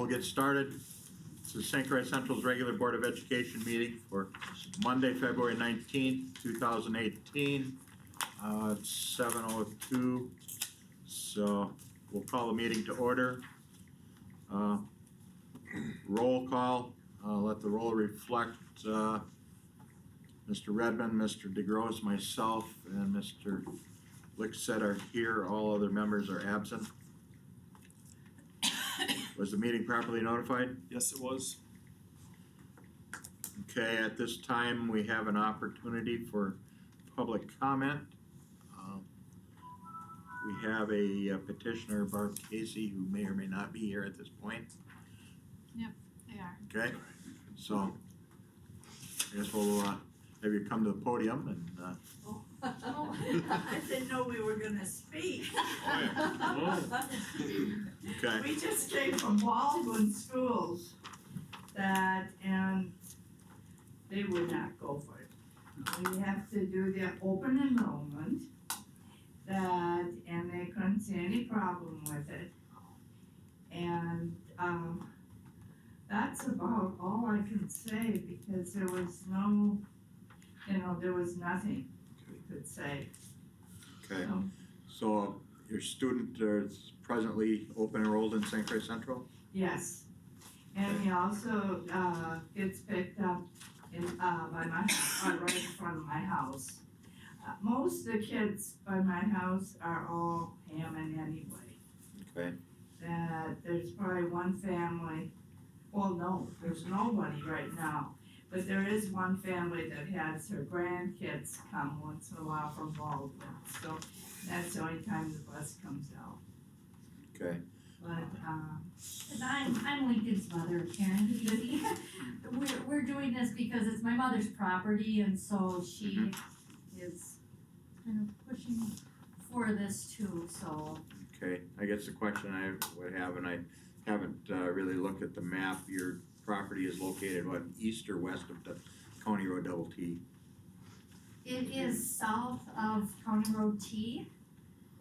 we'll get started. This is St. Croix Central's regular Board of Education meeting for Monday, February 19th, 2018. It's 7:02, so we'll call the meeting to order. Roll call, let the roll reflect Mr. Redmond, Mr. DeGrosse, myself, and Mr. Lickset are here. All other members are absent. Was the meeting properly notified? Yes, it was. Okay, at this time, we have an opportunity for public comment. We have a petitioner, Barb Casey, who may or may not be here at this point. Yep, they are. Okay, so I guess we'll have you come to the podium and I didn't know we were gonna speak. okay. We just came from Baldwin schools and they would not go for it. We have to do the open enrollment and they couldn't see any problem with it. And that's about all I can say because there was no, there was nothing we could say. Okay, so your student is presently open enrolled in St. Croix Central? Yes, and he also gets picked up by my right in front of my house. Most of the kids by my house are all Hammond anyway. Okay. There's probably one family, well no, there's nobody right now. But there is one family that has her grandkids come once in a while from Baldwin, so that's the only time the bus comes out. Okay. Cause I'm Lincoln's mother, Karen. We're doing this because it's my mother's property and so she is kind of pushing for this too, so. Okay, I guess the question I would have, and I haven't really looked at the map, your property is located, what, east or west of the County Road Double T? It is south of County Road T,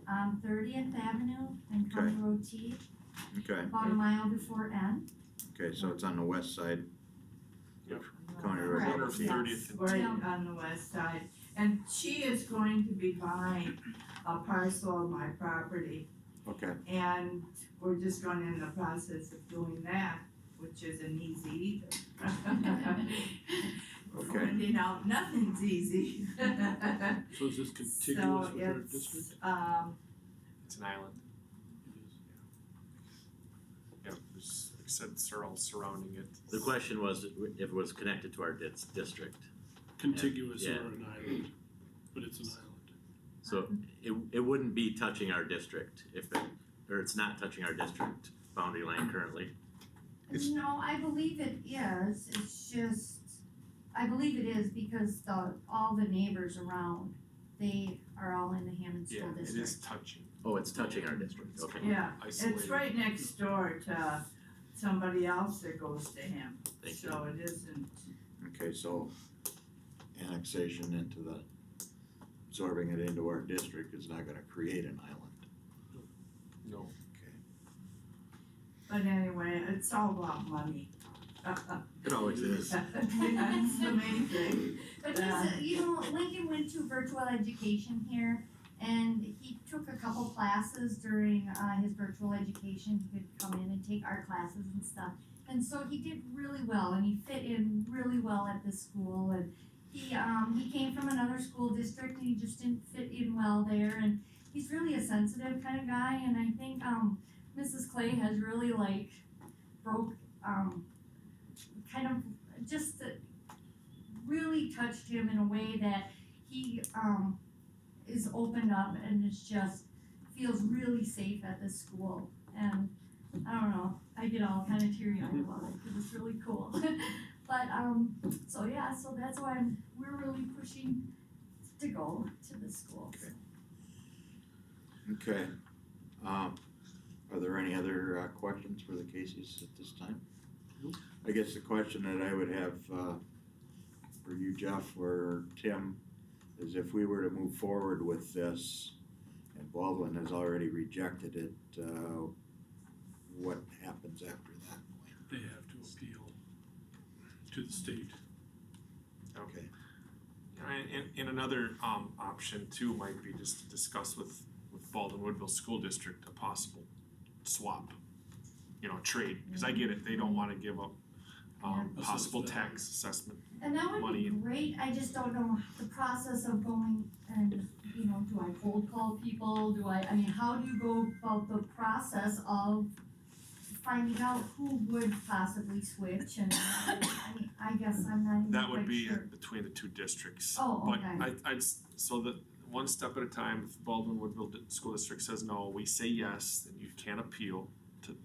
30th Avenue and County Okay. Road T, Okay, about a mile before N. okay, so it's on the west side Yep. of County Road Correct, Double Corner of T. 30th and Right Yeah. on the west side, and she is going to be buying a parcel of my property. Okay, And we're just going in the process of doing that, which isn't easy either. Okay. Finding out nothing's easy. So is this contiguous with your district? It's an island. Yeah, there's, like I said, all surrounding it. The question was if it was connected to our district. Contiguous Yeah. or an island, but it's an island. So it wouldn't be touching our district or it's not touching our district boundary line currently. No, I believe it is, it's just, I believe it is because all the neighbors around, they are all in the Hammond Yeah, School it District. is touching. Oh, it's touching our district, okay. Yeah, Isolated. it's right next door to somebody else that goes to him, Thank you. so it isn't. okay, so annexation into the, absorbing it into our district is not gonna create an island. No. Okay. But anyway, it's all about money. It always is. That's the main thing. But he's, Lincoln went to virtual education here and he took a couple classes during his virtual education. He could come in and take art classes and stuff. And so he did really well and he fit in really well at this school and he came from another school district and he just didn't fit in well there and he's really a sensitive kind of guy and I think Mrs. Clay has really kind of just really touched him in a way that he is opened up and is just feels really safe at this school and I don't know, I get all kind of teary-eyed about it because it's really cool. But so that's why we're really pushing to go to the school. Okay. Are there any other questions for the Caseys at this time? Nope. I guess the question that I would have for you, Jeff, or Tim, is if we were to move forward with this, and Baldwin has already rejected it, what happens after that point? state. Okay. And another option too might be just to discuss with Baldwin Woodville School District a possible swap. Trade, because I get it, they don't wanna give up possible Assessment. tax assessment. And that would Money be and- great, I just don't know the process of going and, do I cold call people, I mean, how do you go about the process of finding out who would possibly switch and, I guess I'm not even That would quite be sure. between the two districts. Oh, okay. But so that, one step at a time, if Baldwin Woodville School District says no, we say yes, then you can appeal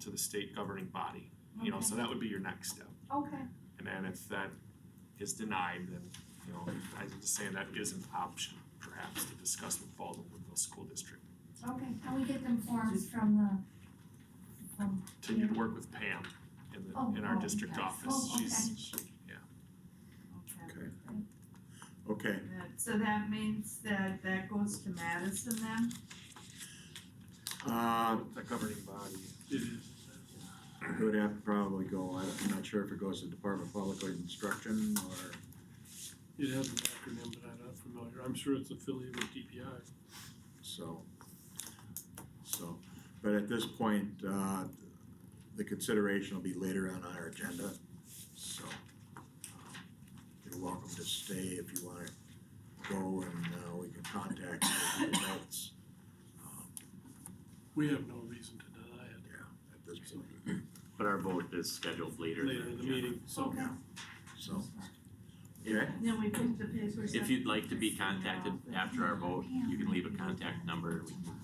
to the state governing body. So that would be your next step. Okay, And then if that is denied, then, I'm just saying that is an option perhaps to discuss with Baldwin Woodville School District. okay, can we get them forms from So you'd work with Pam in our district yes. office. Oh, okay. Okay. Okay, So that means that goes to Madison then? The governing body. It is. it would have to probably go, I'm not sure if it goes to Department of Public Instruction or, It has an acronym, but I'm not familiar. I'm sure it's affiliated with DPI. so, but at this point, the consideration will be later on our agenda, so. You're welcome to stay if you wanna go and, we can contact you with the notes. We have no reason to deny it. Yeah, at this point, But our vote is scheduled later. Later in the meeting, so. Okay. so, okay, Then we pick the papers up. If you'd like to be contacted after our vote, you can leave a contact number, we can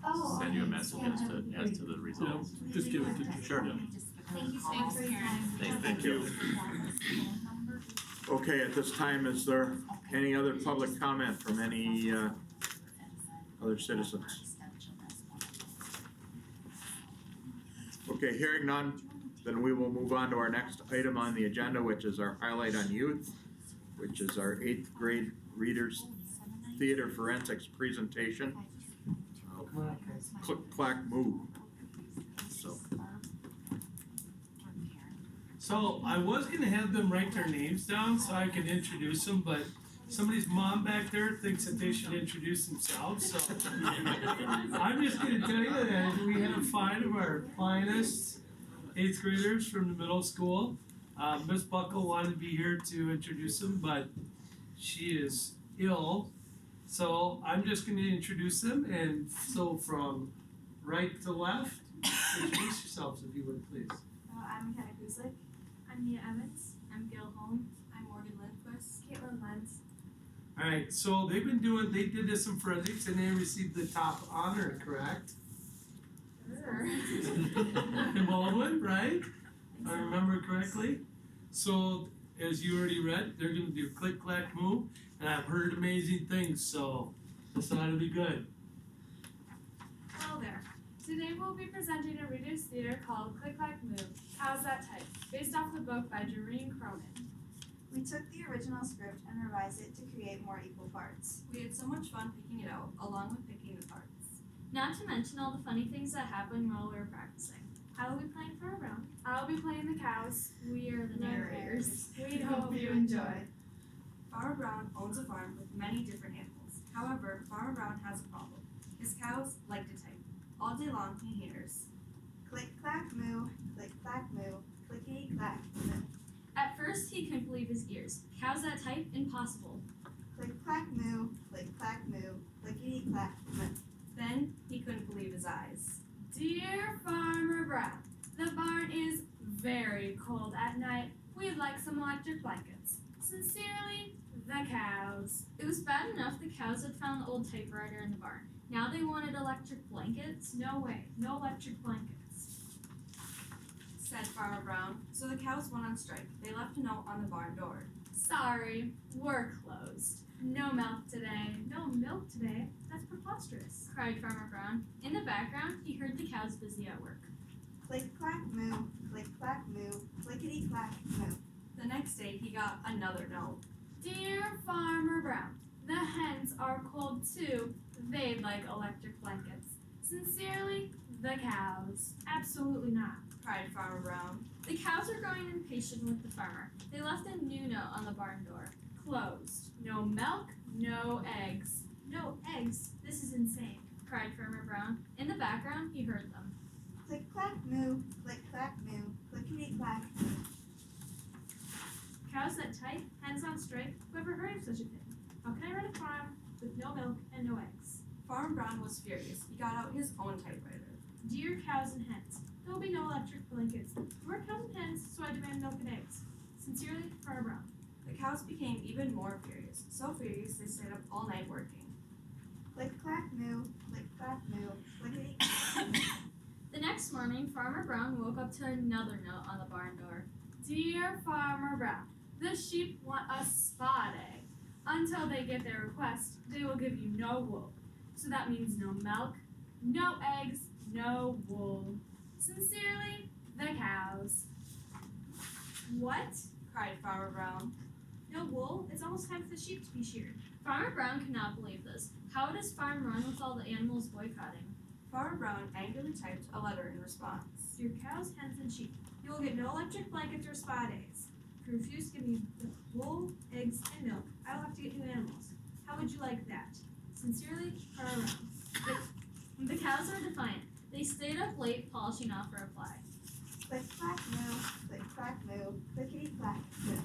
Oh, send you a okay. message Yeah, as that would be to great. the Yeah, results. just give it to. Sure. Yeah. Thank you so much for your time. Thank you. okay, at this time, is there any other public comment from any, other citizens? Okay, hearing none, then we will move on to our next item on the agenda, which is our highlight on youth, which is our 8th grade readers theater forensics presentation. Click, clack, moo. So I was gonna have them write their names down so I could introduce them, but somebody's mom back there thinks that they should introduce themselves, so. I'm just gonna tell you that we have 5 of our finest 8th graders from the middle school. Miss Buckle wanted to be here to introduce them, but she is ill. So I'm just gonna introduce them, and so from right to left, introduce yourselves if you would, please. I'm McKenna Kuzlik. I'm Mia Evans. I'm Gail Holmes. I'm Morgan Lindquist. Caitlin Lenz. Alright, so they did this in forensics and they received the top honor, correct? In Baldwin, right? If I remember correctly. So, as you already read, they're gonna do click, clack, moo, and I've heard amazing things, so this ought to be good. Hello there. Today we'll be presenting a reader's theater called Click Clack Moo, How's That Type? Based off the book by Doreen Cronin. We took the original script and revised it to create more equal parts. We had so much fun picking it out, along with picking the parts. Not to mention all the funny things that happened while we were practicing. I will be playing Farmer Brown. I will be playing the cows. We are the narrators. We hope you enjoy. Farmer Brown owns a farm with many different animals. However, Farmer Brown has a problem. His cows like to type. All day long he hears. Click clack moo, click clack moo, clickety clack moo. At first he couldn't believe his ears. Cows that type? Impossible. Click clack moo, click clack moo, clickety clack moo. Then he couldn't believe his eyes. Dear Farmer Brown, the barn is very cold at night. We'd like some electric blankets. Sincerely, the cows. It was bad enough the cows had found the old typewriter in the barn. Now they wanted electric blankets? No way, no electric blankets. Said Farmer Brown. So the cows went on strike. They left a note on the barn door. Sorry, we're closed. No milk today. No milk today? That's preposterous, cried Farmer Brown. In the background, he heard the cows busy at work. Click clack moo, click clack moo, clickety clack moo. The next day he got another note. Dear Farmer Brown, the hens are cold too. They'd like electric blankets. Sincerely, the cows. Absolutely not, Cried Farmer Brown. The cows are growing impatient education with the farmer, they left a new note on the barn door. Closed. No milk, no eggs. No eggs. This is insane. Cried Farmer Brown. In the background, he heard them. Click clack moo, click clack moo, clickety clack moo. Cows that type, hens on strike. Who ever heard of such a thing? How can I run a farm with no milk and no eggs? Farmer Brown was furious. He got out his own typewriter. Dear cows and hens, there will be no electric blankets. We're cows and hens, so I demand milk and eggs. Sincerely, Farmer Brown. The cows became even more furious. So furious they stayed up all night working. Click clack moo, click clack moo, clickety clack moo. The next morning, Farmer Brown woke up to another note on the barn door. Dear Farmer Brown, the sheep want a spot egg. Until they get their request, they will give you no wool. So that means no milk, no eggs, no wool. Sincerely, the cows. What? Cried Farmer Brown. No wool? It's almost time for the sheep to be sheared. Farmer Brown could not believe this. How would his farm run with all the animals boycotting? Farmer Brown angrily typed a letter in response. Dear cows, hens, and sheep, you will get no electric blankets or spot eggs. If you refuse to give me wool, eggs, and milk, I will have to get new animals. How would you like that? Sincerely, Farmer Brown. The cows were defiant. They stayed up late polishing off a reply. Click clack moo, click clack moo, clickety clack moo.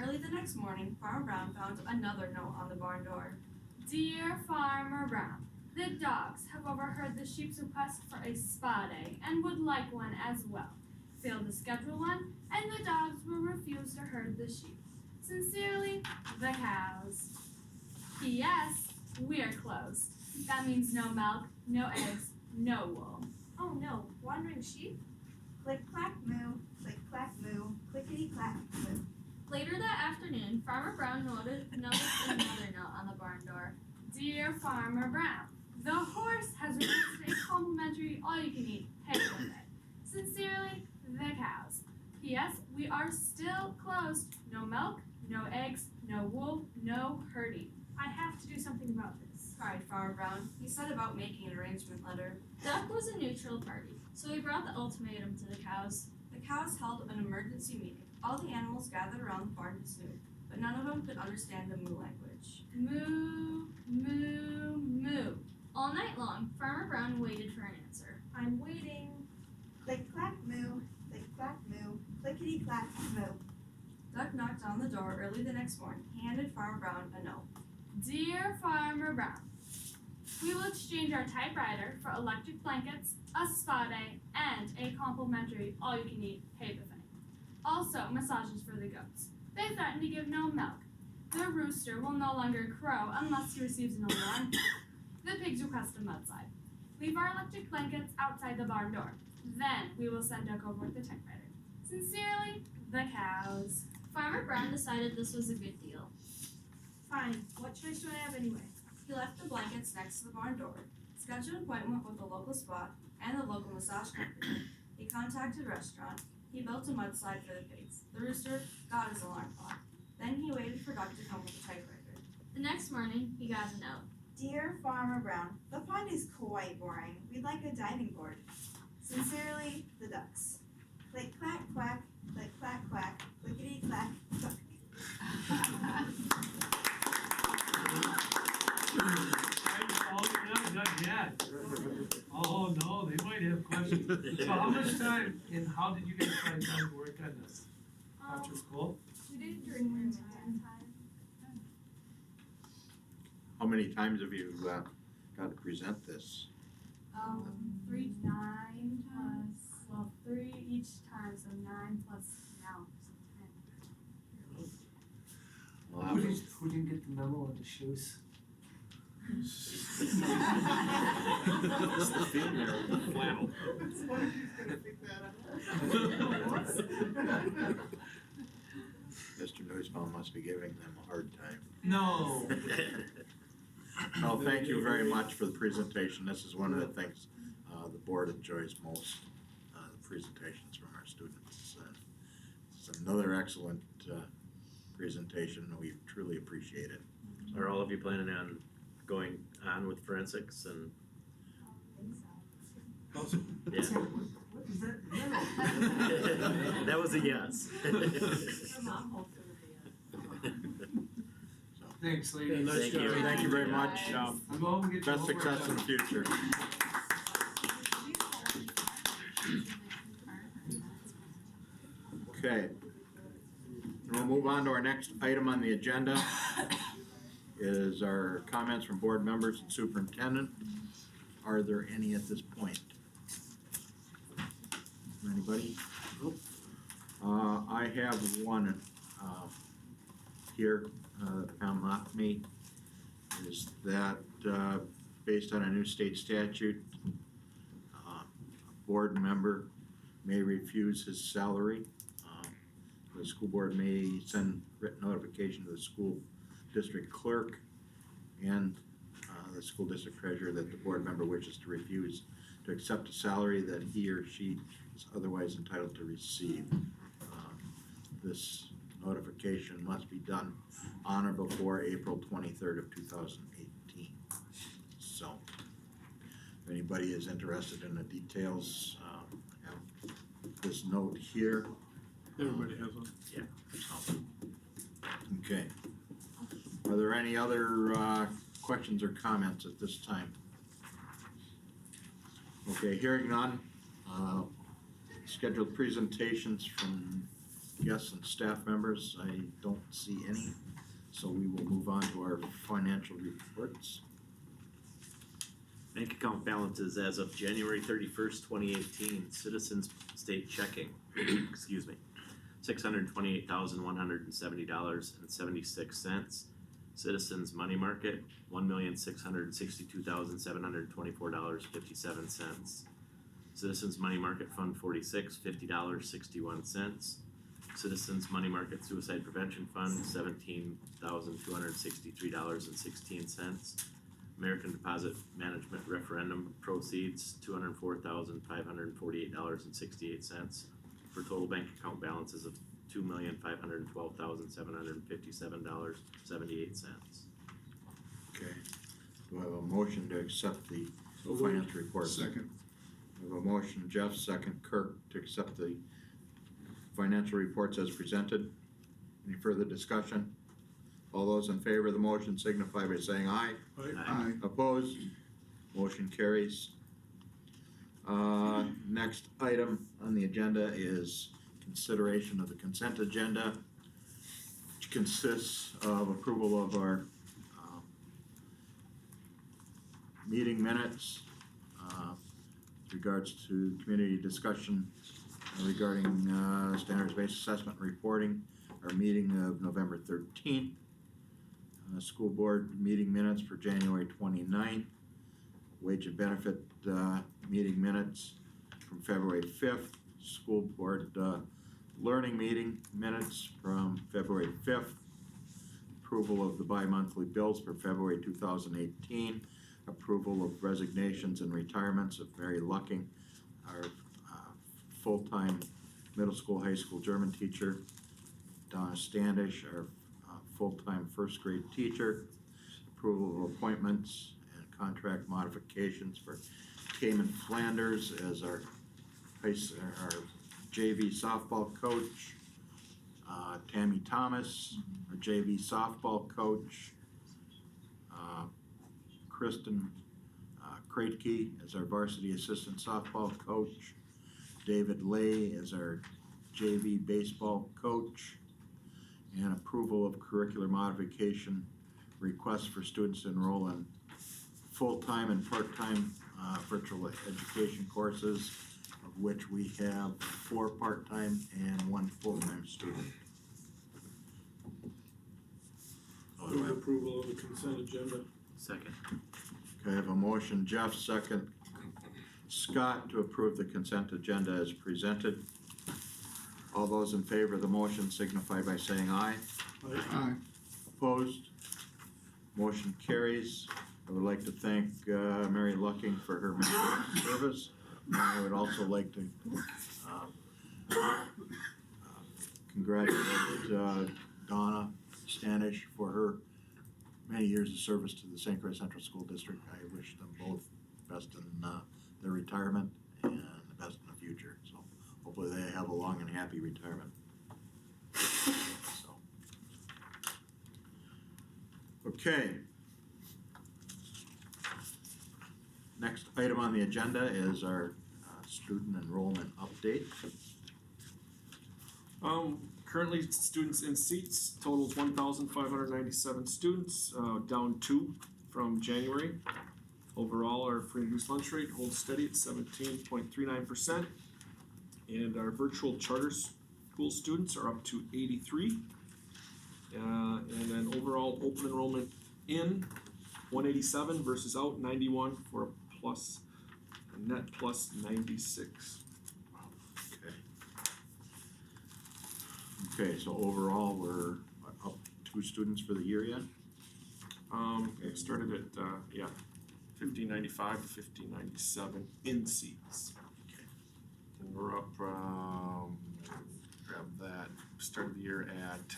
Early the next morning, Farmer Brown found another note on the barn door. Dear Farmer Brown, the dogs have overheard the sheep's request for a spot egg and would like one as well. Failed to schedule one, and the dogs will refuse to herd the sheep. Sincerely, the cows. P.S. We're closed. That means no milk, no eggs, no wool. Oh no, wandering sheep? Click clack moo, click clack moo, clickety clack moo. Later that afternoon, Farmer Brown noticed another note on the barn door. Dear Farmer Brown, the horse has requested a complimentary all-you-can-eat hay buffet. Sincerely, the cows. P.S. We are still closed. No milk, no eggs, no wool, no herding. I have to do something about this. Cried Farmer Brown. He set about making an arrangement letter. Duck was a neutral party, so he brought the ultimatum to the cows. The cows held an emergency meeting. All the animals gathered around the barn to snooze, but none of them could understand the moo language. Moo, moo, moo. All night long, Farmer Brown waited for an answer. I'm waiting. Click clack moo, click clack moo, clickety clack moo. Duck knocked on the door early the next morning. He handed Farmer Brown a note. Dear Farmer Brown, we will exchange our typewriter for electric blankets, a spa day, and a complimentary all-you-can-eat hay buffet. Also, massages for the goats. They threaten to give no milk. The rooster will no longer crow unless he receives an alarm. The pigs request a mudside. Leave our electric blankets outside the barn door. Then we will send Duck over with the typewriter. Sincerely, the cows. Farmer Brown decided this was a good deal. Fine. What choice do I have anyway? He left the blankets next to the barn door, scheduled an appointment with the local spot and the local massage company. He contacted a restaurant. He built a mudslide for the pigs. The rooster got his alarm clock. Then he waited for Duck to come with the typewriter. The next morning, he got a note. Dear Farmer Brown, the pond is quite boring. We'd like a diving board. Sincerely, the ducks. Click clack quack, click clack quack, clickety clack duck. Oh, not yet. Oh, no, they might have questions. So how much time and how did you guys find time to work on this? After school? We did it during winter time. How many times have you got to present this? 3 9 plus, well, 3 each time, so 9 plus now, so 10. Well, that was- Who didn't get the memo on the shoes? It's the female flannel. Mr. Nussbaum must be giving them a hard time. No. No, thank you very much for the presentation. This is one of the things the board enjoys most, the presentations from our students. It's another excellent presentation. We truly appreciate it. Are all of you planning on going on with forensics and? Yeah. Is that? That was a yes. Thanks, Yeah, ladies. nice Thank job. you. Thank you very much. I'm home and get your Best homework success in done. the future. Okay. We'll move on to our next item on the agenda. Is our comments from board members and superintendent. Are there any at this point? Anybody? I have one, here, found not me, is that, based on a new state statute, a board member may refuse his salary. The school board may send written notification to the school district clerk and the school district treasurer that the board member wishes to refuse to accept a salary that he or she is otherwise entitled to receive. This notification must be done on or before April 23rd of 2018. So, if anybody is interested in the details, I have this note here. Everybody has one. So, okay. Are there any other questions or comments at this time? Okay, hearing none. Scheduled presentations from guests and staff members, I don't see any. So we will move on to our financial reports. Bank account balances as of January 31st, 2018, Citizens State Checking, excuse me, $628,170.76. Citizens Money Market, $1,662,724.57. Citizens Money Market Fund 46, $50.61. Citizens Money Market Suicide Prevention Fund, $17,263.16. American Deposit Management Referendum Proceeds, $204,548.68, for total bank account balances of $2,512,757.78. Okay. Do I have a motion to accept the So moved. finance reports? Second. I have a motion, Jeff, second Kirk, to accept the financial reports as presented. Any further discussion? All those in favor of the motion signify by saying aye. Aye. Opposed? Motion carries. Next item on the agenda is consideration of the consent agenda, which consists of approval of our meeting minutes, with regards to community discussion regarding standards-based assessment reporting, our meeting of November 13th, school board meeting minutes for January 29th, wage and benefit meeting minutes from February 5th, school board learning meeting minutes from February 5th, approval of the bi-monthly bills for February 2018, approval of resignations and retirements of Mary Lucking, our full-time middle school, high school German teacher, Donna Standish, our full-time first grade teacher, approval of appointments and contract modifications for Cayman Flanders as our JV softball coach, Tammy Thomas, our JV softball coach, Kristen Kratke as our varsity assistant softball coach, David Lay as our JV baseball coach, and approval of curricular modification requests for students to enroll in full-time and part-time virtual education courses, of which we have 4 part-time and 1 full-time student. Move approval of the consent agenda. Second. Okay, I have a motion, Jeff, second Scott, to approve the consent agenda as presented. All those in favor of the motion signify by saying aye. Aye. Opposed? Motion carries. I would like to thank Mary Lucking for her many years of service. I would also like to congratulate Donna Stanish for her many years of service to the St. Croix Central School District. I wish them both best in their retirement and the best in the future. hopefully they have a long and happy retirement. So. Okay. Next item on the agenda is our student enrollment update. Currently, students in seats totals 1,597 students, down 2 from January. Overall, our free and reduced lunch rate holds steady at 17.39%. And our virtual charter school students are up to 83. And then overall open enrollment in 187 versus out 91 for a net plus 96. Okay, so overall, we're up 2 students for the year yet? It started at, 1595 to 1597 in seats. Okay. And we're up, grab that, started the year at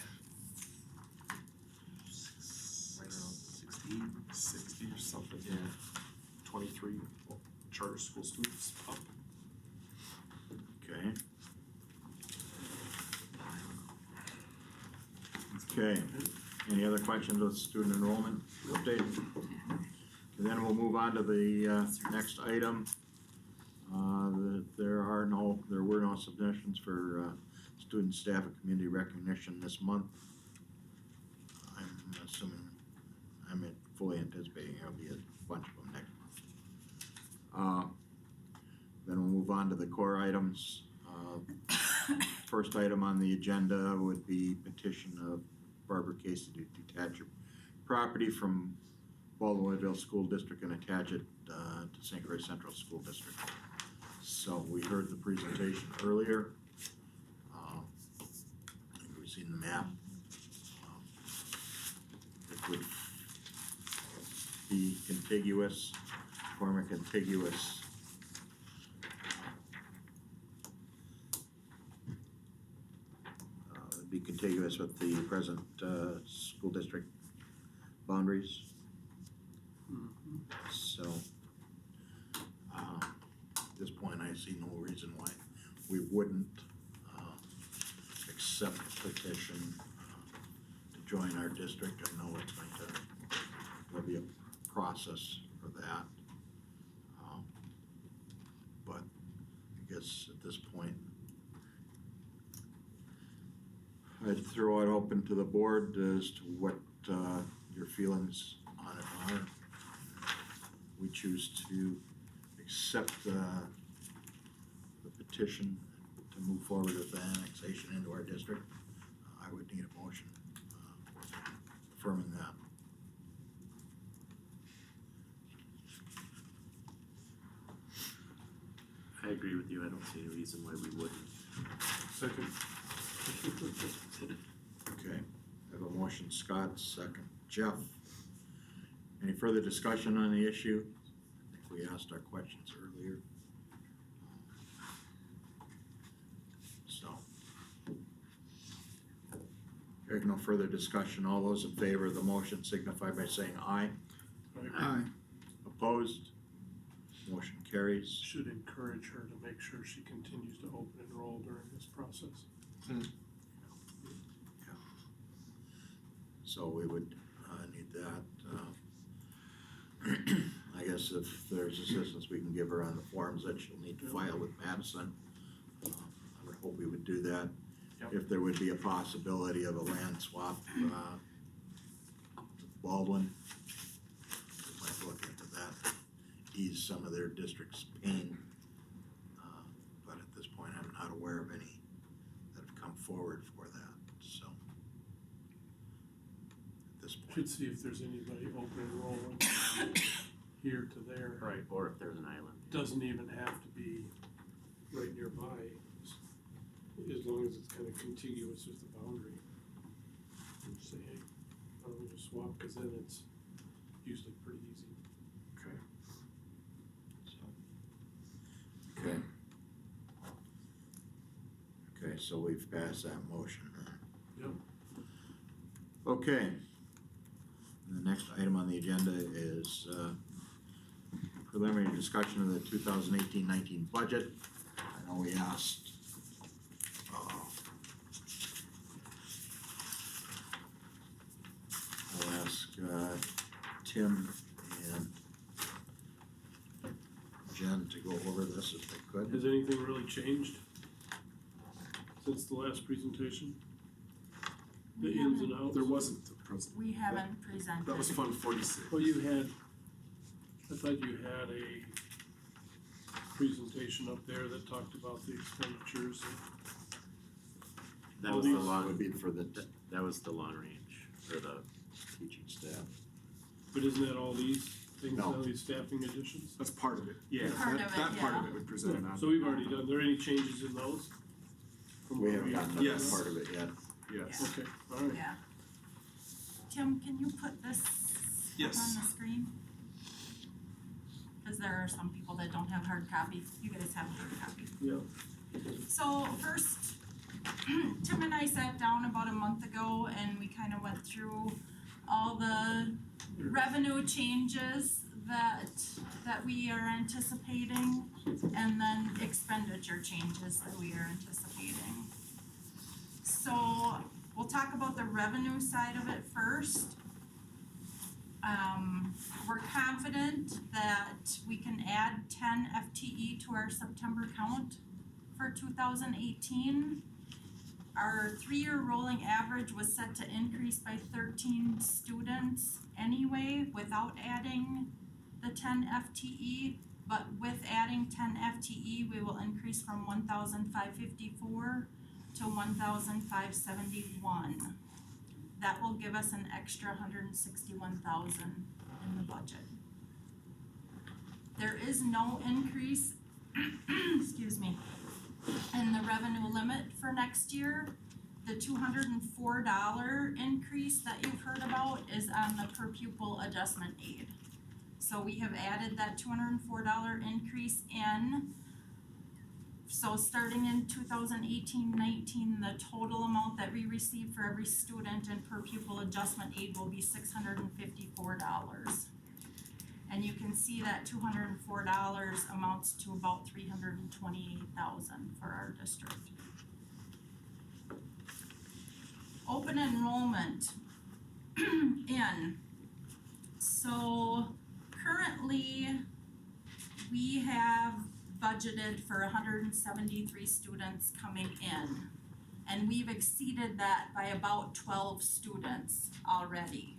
right around 60 or something. Yeah. 23 charter school students up. Okay. Okay, any other questions with student enrollment update? And then we'll move on to the next item. There were no submissions for student, staff, and community recognition this month. I'm fully anticipating there'll be a bunch of them next month. Then we'll move on to the core items. First item on the agenda would be petition of Barbara Casey to detach her property from Baldwin-Woodville School District and attach it to St. Croix Central School District. So we heard the presentation earlier. I think we've seen the map. It would be contiguous, form a contiguous be contiguous with the present school district boundaries. So at this point, I see no reason why we wouldn't accept the petition to join our district. I know it's going to, there'll be a process for that. But I guess at this point, I'd throw it open to the board as to what your feelings on it are. We choose to accept the petition to move forward with the annexation into our district. I would need a motion affirming that. I agree with you, I don't see any reason why we wouldn't. Second. Okay, I have a motion, Scott, second, Jeff. Any further discussion on the issue? I think we asked our questions earlier. So. Hearing no further discussion, all those in favor of the motion signify by saying aye. Aye. Opposed? Motion carries. Should encourage her to make sure she continues to open enroll during this process. So we would need that. I guess if there's assistance we can give her on the forms that she'll need to file with Madison, I would hope we would do that. Yep. If there would be a possibility of a land swap, Baldwin, we might look into that, ease some of their district's pain. But at this point, I'm not aware of any that have come forward for that, so. At this point. Should see if there's anybody open enrolling here to there. Right. Or if there's an island. Doesn't even have to be right nearby, as long as it's kind of contiguous with the boundary. And say, hey, why don't we just swap, cause then it's usually pretty easy. Okay. Okay. Okay, so we've passed that motion. Yep. Okay. The next item on the agenda is preliminary discussion of the 2018-19 budget. I know we asked Tim and Jen to go over this if they could. Has anything really changed since the last presentation? The We ins and outs? There wasn't a present, We haven't presented. that was Fund 46. Well, I thought you had a presentation up there that talked about the expenditures and That All was the these long, Would be for the that was the long range, or the, teaching staff. But isn't that all these things, No. all these staffing additions? That's part of it, yeah, Part that, of it, that part of yeah. it we presented on. So we've already done, there any changes in those? From We what haven't gotten to Yes. that part of it yet. Yes, Okay, alright. Yeah. Tim, can you put this Yes. on the screen? Cause there are some people that don't have hard copy, you guys have a hard copy. Yeah. So first, Tim and I sat down about a month ago and we kind of went through all the revenue changes that we are anticipating and then expenditure changes that we are anticipating. So we'll talk about the revenue side of it first. We're confident that we can add 10 FTE to our September count for 2018. Our 3-year rolling average was set to increase by 13 students anyway without adding the 10 FTE. But with adding 10 FTE, we will increase from 1,554 to 1,571. That will give us an extra 161,000 in the budget. There is no increase, excuse me, in the revenue limit for next year. The $204 increase that you've heard about is on the per pupil adjustment aid. So we have added that $204 increase in. So starting in 2018-19, the total amount that we receive for every student in per pupil adjustment aid will be $654. And you can see that $204 amounts to about $328,000 for our district. Open enrollment in. So currently, we have budgeted for 173 students coming in. And we've exceeded that by about 12 students already.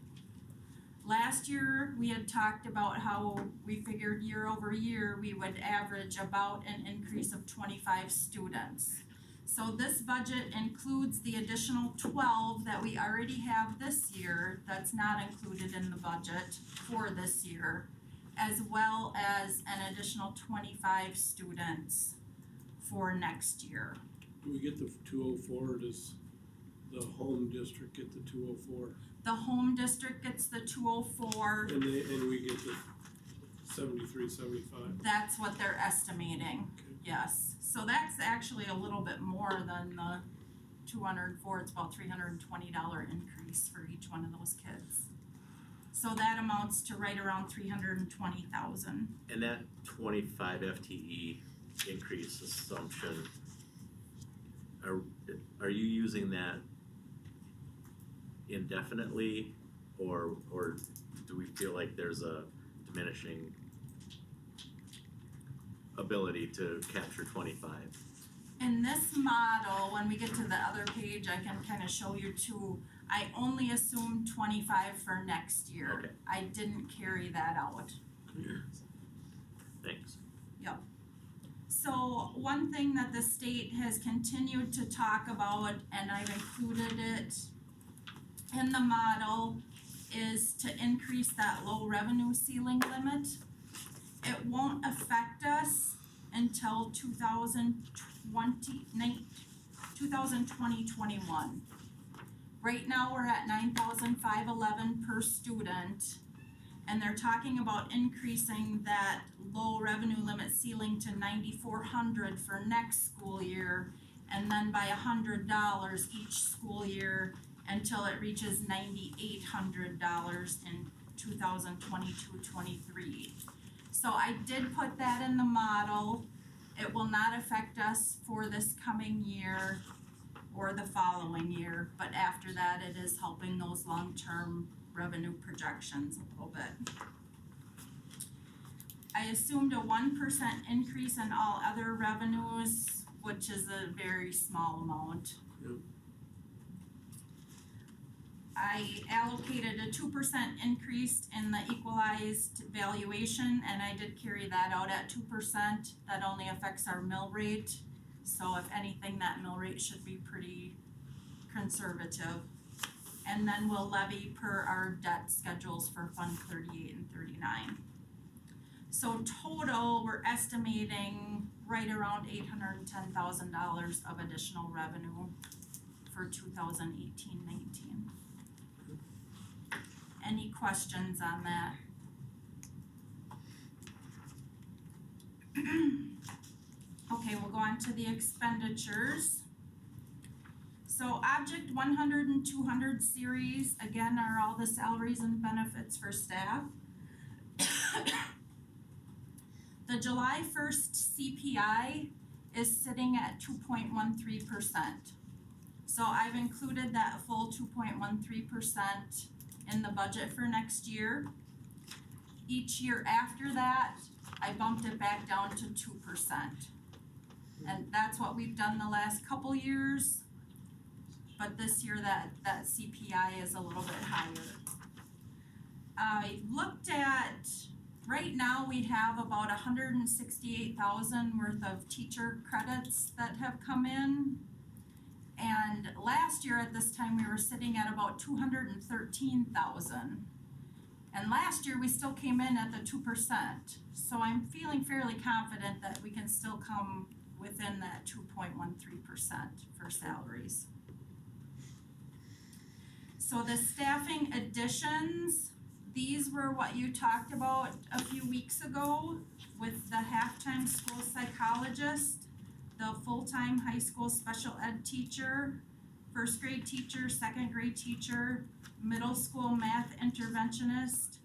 Last year, we had talked about how we figured year over year, we would average about an increase of 25 students. So this budget includes the additional 12 that we already have this year, that's not included in the budget for this year, as well as an additional 25 students for next year. Do we get the 204, or does the home district get the 204? The home district gets the 204. And we get the 73, 75? That's what they're estimating, Okay. yes. So that's actually a little bit more than the 204, it's about $320 increase for each one of those kids. So that amounts to right around 320,000. and that 25 FTE increase assumption, are you using that indefinitely, or do we feel like there's a diminishing ability to capture 25? In this model, when we get to the other page, I can kind of show you too. I only assumed 25 for next year. Okay. I didn't carry that out. Thanks. So one thing that the state has continued to talk about, and I've included it in the model, is to increase that low revenue ceiling limit. It won't affect us until 2020-21. Right now, we're at $9,511 per student, and they're talking about increasing that low revenue limit ceiling to $9,400 for next school year, and then by $100 each school year until it reaches $9,800 in 2022-23. So I did put that in the model. It will not affect us for this coming year or the following year, but after that, it is helping those long-term revenue projections a little bit. I assumed a 1% increase in all other revenues, which is a very small amount. Yep. I allocated a 2% increase in the equalized valuation, and I did carry that out at 2%. That only affects our mill rate, so if anything, that mill rate should be pretty conservative. And then we'll levy per our debt schedules for Fund 38 and 39. So total, we're estimating right around $810,000 of additional revenue for 2018-19. Any questions on that? Okay, we'll go on to the expenditures. So object 100 and 200 series, again, are all the salaries and benefits for staff. The July 1st CPI is sitting at 2.13%. So I've included that full 2.13% in the budget for next year. Each year after that, I bumped it back down to 2%. And that's what we've done the last couple years. But this year that CPI is a little bit higher. I looked at, right now we have about 168,000 worth of teacher credits that have come in. And last year at this time we were sitting at about 213,000. And last year we still came in at the 2%. So I'm feeling fairly confident that we can still come within that 2.13% for salaries. So the staffing additions, these were what you talked about a few weeks ago with the half-time school psychologist, the full-time high school special ed teacher, first grade teacher, second grade teacher, middle school math interventionist,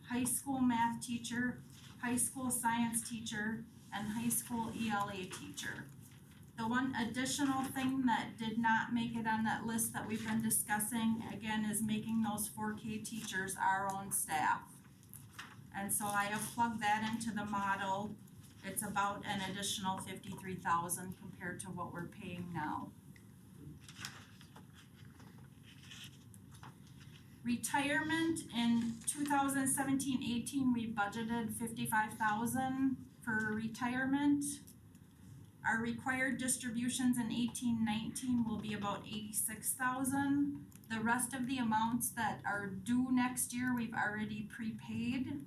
high school math teacher, high school science teacher, and high school ELA teacher. The one additional thing that did not make it on that list that we've been discussing, again, is making those 4K teachers our own staff. And so I have plugged that into the model. It's about an additional $53,000 compared to what we're paying now. Retirement in 2017-18, we budgeted $55,000 for retirement. Our required distributions in 18-19 will be about $86,000. The rest of the amounts that are due next year, we've already prepaid.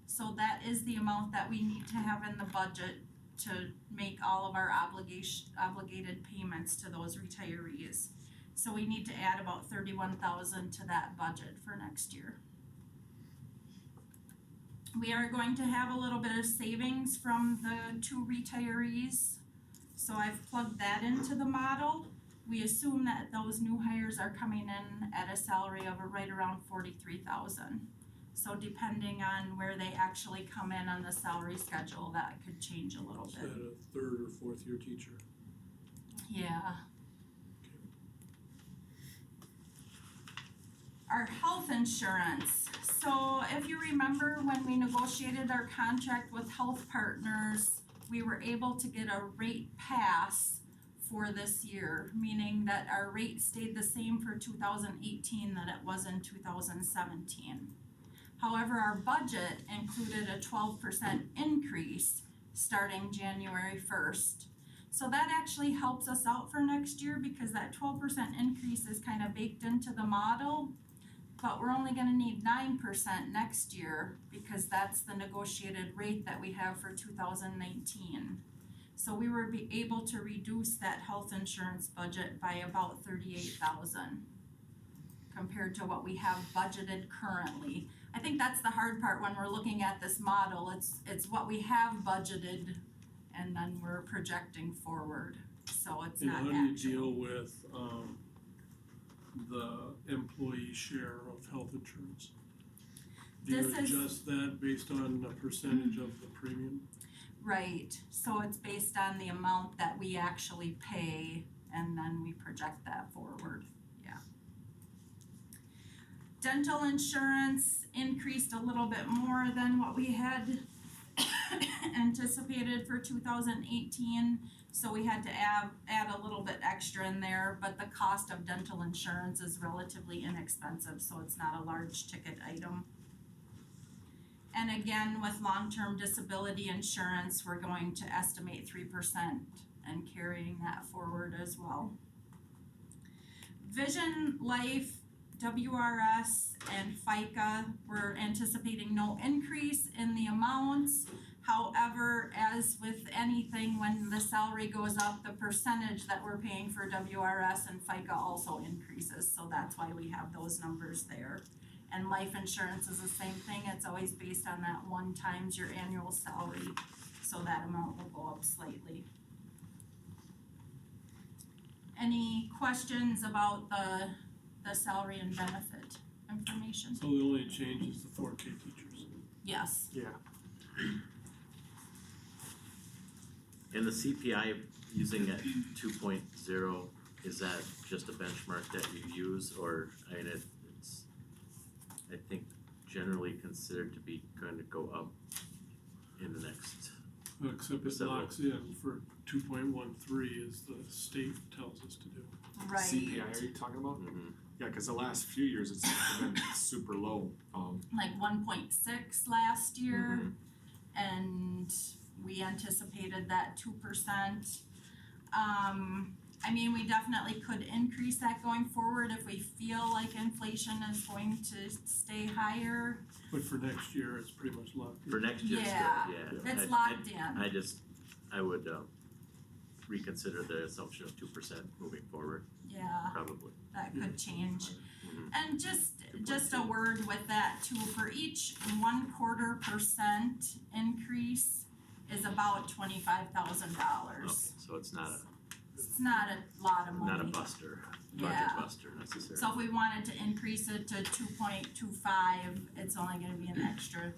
So that is the amount that we need to have in the budget to make all of our obligated payments to those retirees. So we need to add about $31,000 to that budget for next year. We are going to have a little bit of savings from the 2 retirees. So I've plugged that into the model. We assume that those new hires are coming in at a salary of right around $43,000. So depending on where they actually come in on the salary schedule, that could change a little Is bit. that a 3rd or 4th year teacher? Yeah. Our health insurance. So if you remember when we negotiated our contract with Health Partners, we were able to get a rate pass for this year, meaning that our rate stayed the same for 2018 that it was in 2017. However, our budget included a 12% increase starting January 1st. So that actually helps us out for next year because that 12% increase is kind of baked into the model. But we're only gonna need 9% next year because that's the negotiated rate that we have for 2019. So we were able to reduce that health insurance budget by about $38,000 compared to what we have budgeted currently. I think that's the hard part when we're looking at this model. It's what we have budgeted and then we're projecting forward. So it's And not how do actual. you deal with the employee share of health insurance? Do you This is- adjust that based on a percentage of the premium? Right, so it's based on the amount that we actually pay and then we project that forward, yeah. Dental insurance increased a little bit more than what we had anticipated for 2018, so we had to add a little bit extra in there, but the cost of dental insurance is relatively inexpensive, so it's not a large ticket item. And again, with long-term disability insurance, we're going to estimate 3% and carrying that forward as well. Vision, life, WRS, and FICA, we're anticipating no increase in the amounts. However, as with anything, when the salary goes up, the percentage that we're paying for WRS and FICA also increases, so that's why we have those numbers there. And life insurance is the same thing, it's always based on that 1 times your annual salary, so that amount will go up slightly. Any questions about the salary and benefit information? So the only change is the 4K teachers. Yes. Yeah. And the CPI using at 2.0, is that just a benchmark that you use, or, I mean, it's, I think, generally considered to be going to go up in the next, Except it locks in for 2.13 as the state tells us to do. Right. CPI, are you talking about? mhm. Yeah, cause the last few years it's been super low, Like 1.6 last year, Mhm. and we anticipated that 2%. I mean, we definitely could increase that going forward if we feel like inflation is going to stay higher. But for next year, it's pretty much locked in. For next year, still, Yeah, yeah. It's locked in. I would reconsider the assumption of 2% moving forward, Yeah, probably. that could change. Mhm. And just a word with that too, for each 1/4% increase is about $25,000. Okay, so it's not It's not a lot of money. not a buster, budget Yeah. buster necessarily. So if we wanted to increase it to 2.25, it's only gonna be an extra,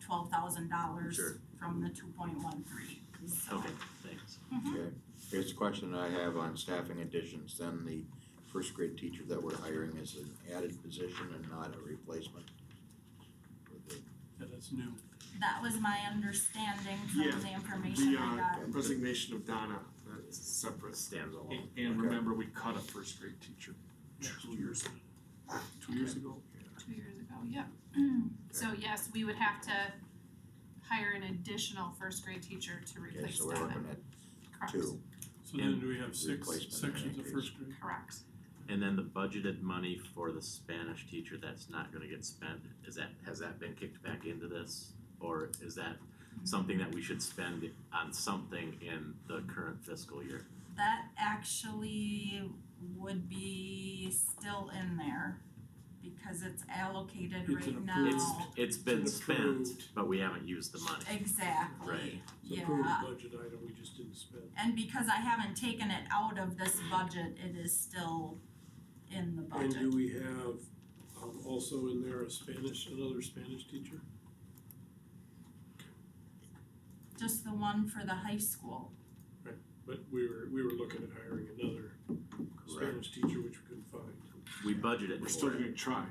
$12,000 Sure. from the 2.13. So, Okay, thanks. Okay, here's a question I have on staffing additions, then the first grade teacher that we're hiring is an added position and not a replacement. Yeah, that's new. that was my understanding from Yeah, the information I got. resignation of Donna, that's separate. Stands alone. And Okay. remember, we cut a first grade teacher 2 years ago. 2 years ago? 2 years ago, yep. So yes, we would have to hire an additional first grade teacher to Okay, replace so we're Donna. looking at Correct. 2. So then do we have 6 Replacement sections of increase. first grade? Correct. And then the budgeted money for the Spanish teacher that's not gonna get spent, has that been kicked back into this? Or is that something that we should spend on something in the current fiscal year? That actually would be still in there because it's allocated It's right an now. It's been It's spent, approved. but we haven't used the money. Exactly, Right. It's approved yeah. budget item, we just didn't spend. And because I haven't taken it out of this budget, it is still in the And do budget. we have, also in there another Spanish teacher? Just the one for the high school. But we were looking at hiring another Spanish teacher, which we couldn't find. We budgeted We're still for it. gonna try.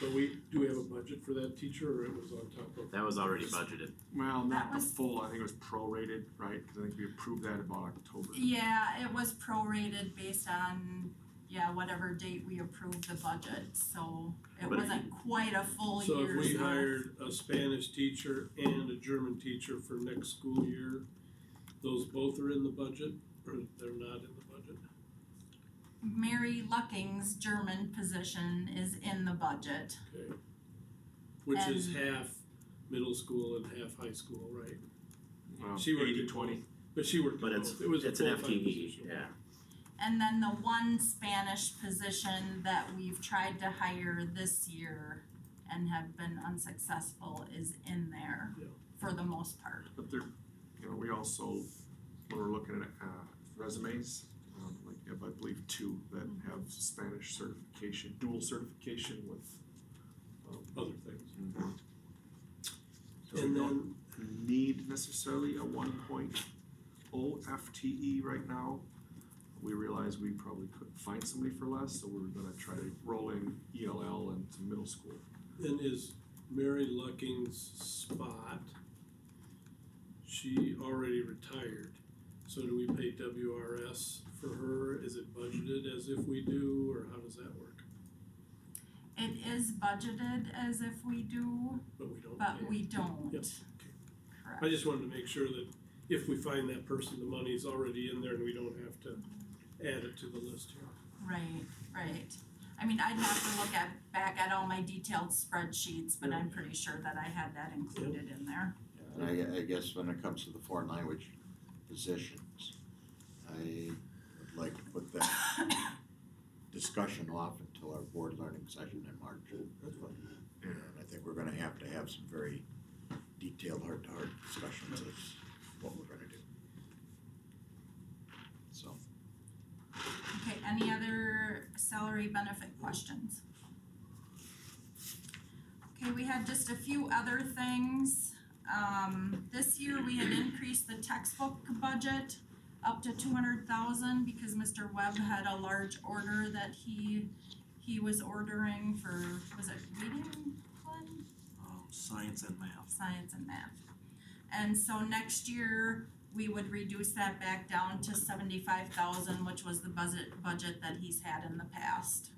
But do we have a budget for that teacher, or it was on top of? That was already budgeted. Well, That not the was- full, I think it was prorated, right? Cause I think we approved that about October. Yeah, it was prorated based on, whatever date we approved the budget, so it But if wasn't quite a full So if year's we worth. hired a Spanish teacher and a German teacher for next school year, those both are in the budget, or they're not in the budget? Mary Lucking's German position is in the budget. Okay. Which is And- half middle school and half high school, right? Well, She worked 80-20. But she worked But both. it's, It was a it's an full-time FTE, position. yeah. And then the one Spanish position that we've tried to hire this year and have been unsuccessful is in there Yeah. for the most part. But there, we also, when we're looking at resumes, like you have, I believe, 2 that have Spanish certification, dual certification with Other things. So we And don't need necessarily a 1.0 FTE right now. we realized we probably couldn't find somebody for less, so we were gonna try to roll in ELL into middle school. Then is Mary Lucking's spot, she already retired, so do we pay WRS for her? Is it budgeted as if we do, or how does that work? It is budgeted as if we do, But we don't but pay. we don't. Yep. Correct. I just wanted to make sure that if we find that person, the money's already in there and we don't have to add it to the list here. Right. I mean, I'd have to look back at all my detailed spreadsheets, but I'm pretty sure that I had that included in there. And I guess when it comes to the foreign language positions, I would like to put that discussion off until our board learning session in March. That's fine. And I think we're gonna have to have some very detailed, heart-to-heart discussions of what we're gonna do. So, Okay, any other salary benefit questions? Okay, we had just a few other things. This year we had increased the textbook budget up to 200,000 because Mr. Webb had a large order that he was ordering for, was it reading, Glenn? Science and math. Science and math. And so next year, we would reduce that back down to 75,000, which was the budget that he's had in the past.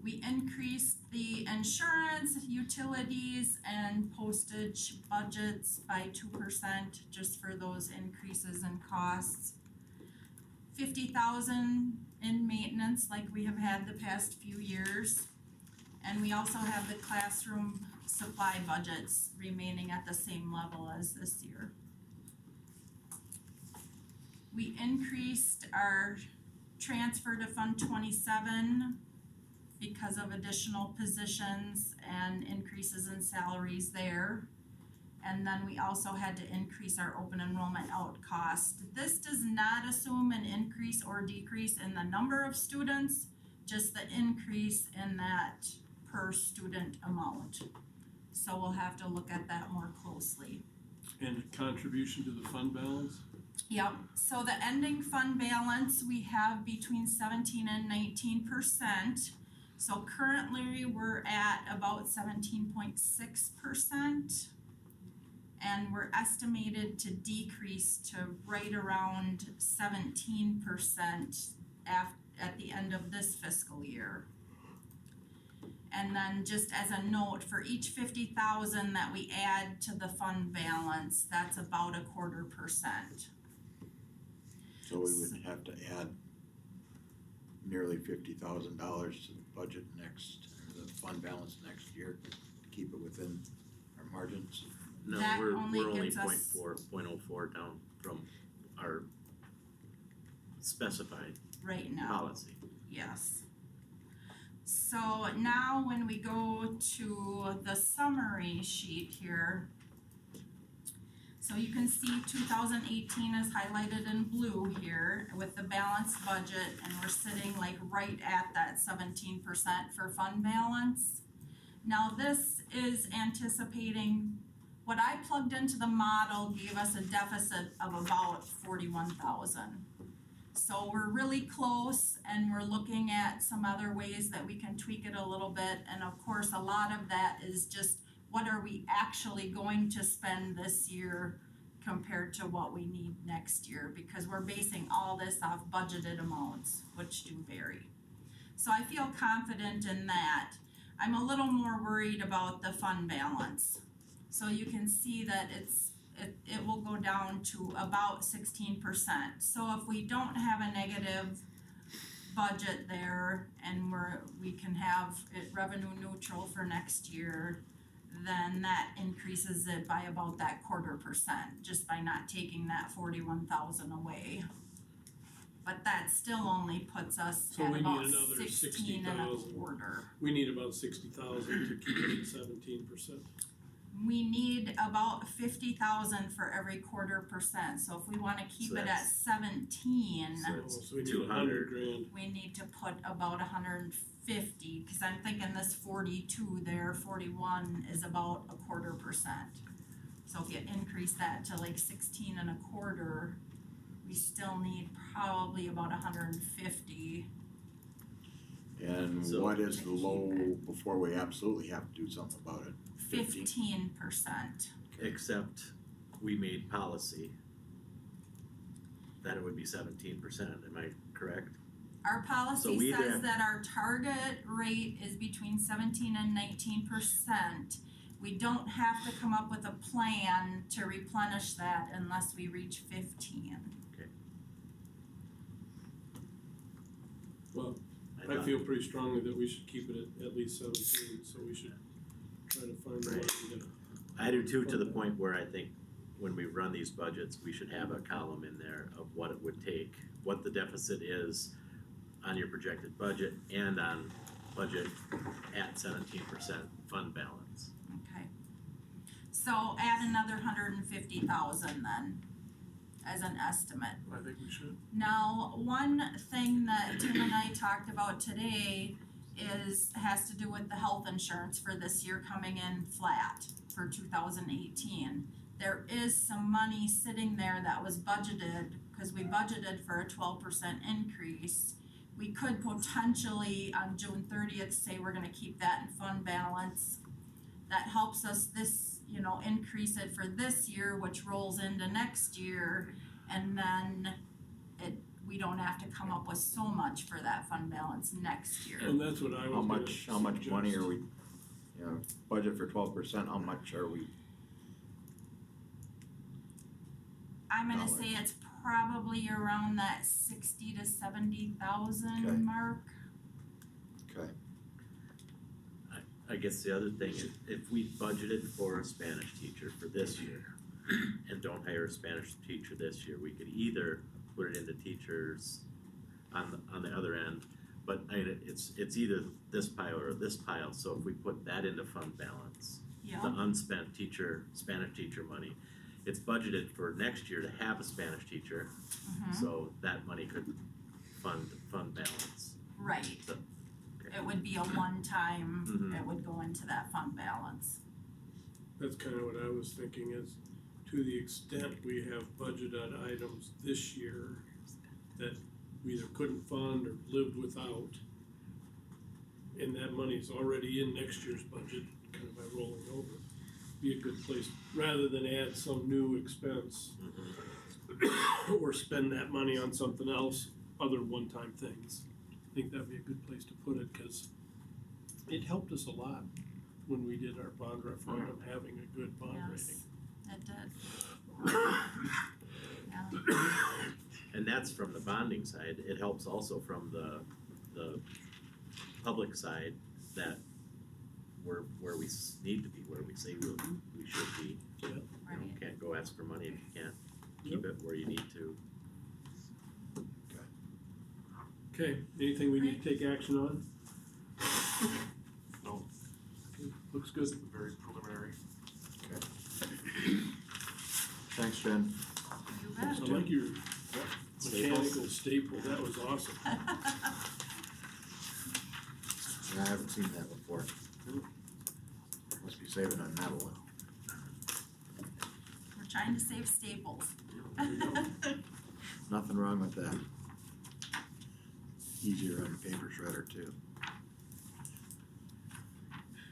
We increased the insurance, utilities, and postage budgets by 2% just for those increases in costs. 50,000 in maintenance like we have had the past few years. And we also have the classroom supply budgets remaining at the same level as this year. We increased our transfer to Fund 27 because of additional positions and increases in salaries there. And then we also had to increase our open enrollment out cost. This does not assume an increase or decrease in the number of students, just the increase in that per student amount. So we'll have to look at that more closely. And contribution to the fund balance? Yep, so the ending fund balance, we have between 17 and 19%. So currently we're at about 17.6%. And we're estimated to decrease to right around 17% at the end of this fiscal year. And then just as a note, for each 50,000 that we add to the fund balance, that's about 0.25%. so we would have to add nearly $50,000 to the budget the fund balance next year to keep it within our margins. No, That we're only only gets us- 0.04 down from our specified Right now. policy. Yes. So now when we go to the summary sheet here, so you can see 2018 is highlighted in blue here with the balanced budget, and we're sitting like right at that 17% for fund balance. Now this is anticipating, what I plugged into the model gave us a deficit of about 41,000. So we're really close, and we're looking at some other ways that we can tweak it a little bit, and of course, a lot of that is just what are we actually going to spend this year compared to what we need next year, because we're basing all this off budgeted amounts, which do vary. So I feel confident in that. I'm a little more worried about the fund balance. So you can see that it will go down to about 16%. So if we don't have a negative budget there and we can have it revenue neutral for next year, then that increases it by about that 0.25%, just by not taking that 41,000 away. But that still only puts us So at we about need another 16 and a 60,000. quarter. We need about 60,000 to keep it at 17%. We need about 50,000 for every 0.25%, so if we wanna keep So it at that's- 17, So we need 200. 100 grand. we need to put about 150, cause I'm thinking this 42 there, 41 is about 0.25%. So if you increase that to like 16 and a quarter, we still need probably about 150. And So- what is the low before we absolutely have to do something about it? 15%. Except we made policy that it would be 17%, am I correct? Our So policy we either says have- that our target rate is between 17 and 19%. We don't have to come up with a plan to replenish that unless we reach 15. Well, I thought- feel pretty strongly that we should keep it at least 17, so we should try to find a way to. I do too, to the point where I think when we run these budgets, we should have a column in there of what it would take, what the deficit is on your projected budget and on budget at 17% fund balance. Okay. So add another 150,000 then, as an estimate. I think we should. Now, one thing that Tim and I talked about today has to do with the health insurance for this year coming in flat for 2018. There is some money sitting there that was budgeted, cause we budgeted for a 12% increase. We could potentially on June 30th say we're gonna keep that in fund balance. That helps us increase it for this year, which rolls into next year, and then we don't have to come up with so much for that fund balance next year. And that's what I was How much gonna money suggest. are we, budget for 12%, how much are we? I'm gonna Dollars. say it's probably around that 60 to 70,000 Okay. mark. Okay. I guess the other thing is, if we budgeted for a Spanish teacher for this year and don't hire a Spanish teacher this year, we could either put it into teachers on the other end, but it's either this pile or this pile, so if we put that into fund balance, Yeah. the unspent Spanish teacher money, it's budgeted for next year to have a Spanish teacher, Mhm. so that money could fund balance. Right. So, It would be a one-time, Mhm. it would go into that fund balance. That's kind of what I was thinking is, to the extent we have budgeted items this year that we either couldn't fund or lived without, and that money's already in next year's budget, kind of by rolling over, be a good place, rather than add some new expense or spend that money on something else, other one-time things. I think that'd be a good place to put it, cause it helped us a lot when we did our bond referendum, having a good bond rating. Yes, it did. Yeah. And that's from the bonding side. It helps also from the public side that we're where we need to be, where we say we should be. You know, Right. can't go ask for money if you can't keep it where you need to. Okay, anything we need to take action on? No. Looks good. Very preliminary. Thanks, Jen. You I bet. like your mechanical staple, that was awesome. I haven't seen that before. Must be saving on that one. We're trying to save staples. Nothing wrong with that. Easier on the paper shredder too.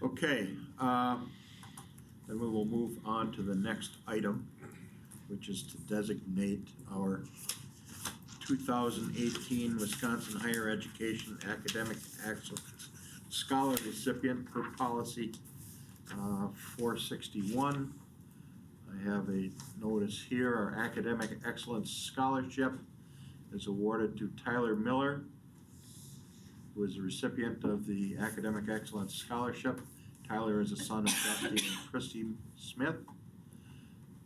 Okay, then we will move on to the next item, which is to designate our 2018 Wisconsin Higher Education Academic Excellence Scholar recipient per policy 461. I have a notice here, our Academic Excellence Scholarship is awarded to Tyler Miller, who is the recipient of the Academic Excellence Scholarship. Tyler is a son of Dusty and Christy Smith,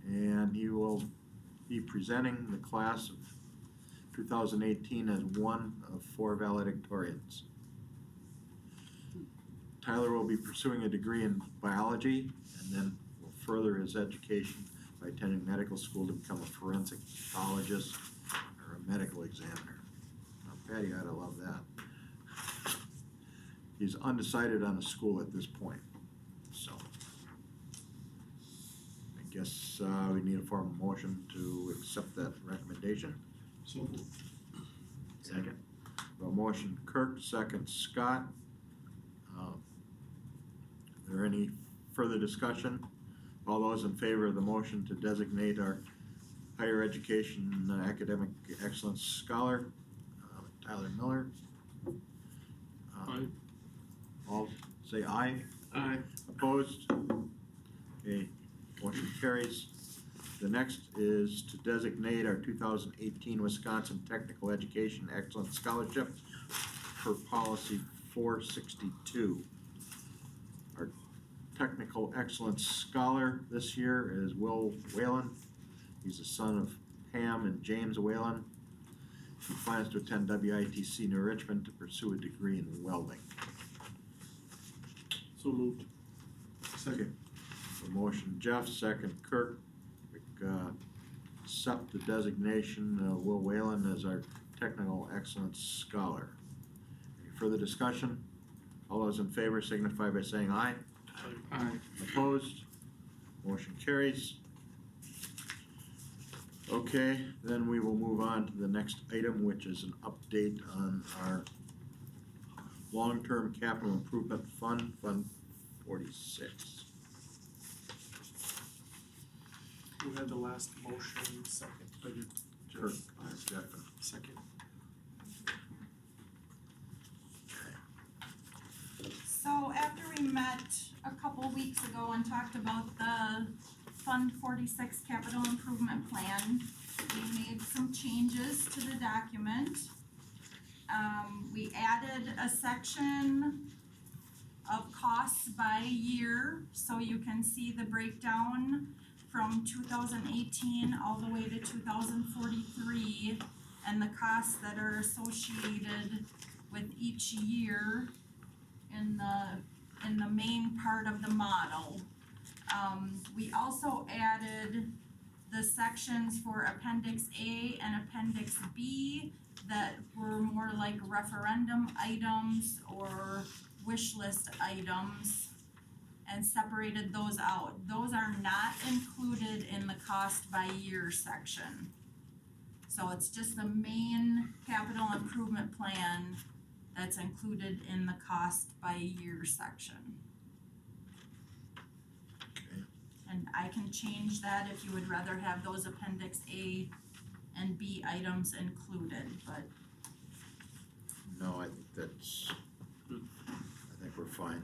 and he will be presenting the class of 2018 as one of 4 valedictorians. Tyler will be pursuing a degree in biology and then will further his education by attending medical school to become a forensic pathologist or a medical examiner. Now, Patty ought to love that. He's undecided on a school at this point, so. I guess we need a formal motion to accept that recommendation. So moved. Second. A motion Kirk, second Scott. Is there any further discussion? All those in favor of the motion to designate our higher education academic excellence scholar, Tyler Miller? Aye. All say aye. Aye. Opposed? Okay, motion carries. The next is to designate our 2018 Wisconsin Technical Education Excellence Scholarship for policy 462. Our Technical Excellence Scholar this year is Will Whalen. He's the son of Pam and James Whalen. He plans to attend WITC New Richmond to pursue a degree in welding. So moved. Second. A motion Jeff, second Kirk. Accept the designation of Will Whalen as our Technical Excellence Scholar. Any further discussion? All those in favor signify by saying aye. Aye. Opposed? Motion carries. Okay, then we will move on to the next item, which is an update on our long-term capital improvement fund, Fund 46. Who had the last motion, second? I did. Kirk, Jeff. Second. So after we met a couple weeks ago and talked about the Fund 46 capital improvement plan, we made some changes to the document. We added a section of costs by year, so you can see the breakdown from 2018 all the way to 2043 and the costs that are associated with each year in the main part of the model. We also added the sections for Appendix A and Appendix B that were more like referendum items or wish list items and separated those out. Those are not included in the cost by year section. So it's just the main capital improvement plan that's included in the cost by year section. Okay. And I can change that if you would rather have those Appendix A and B items included, but No, I think that's, I think we're fine.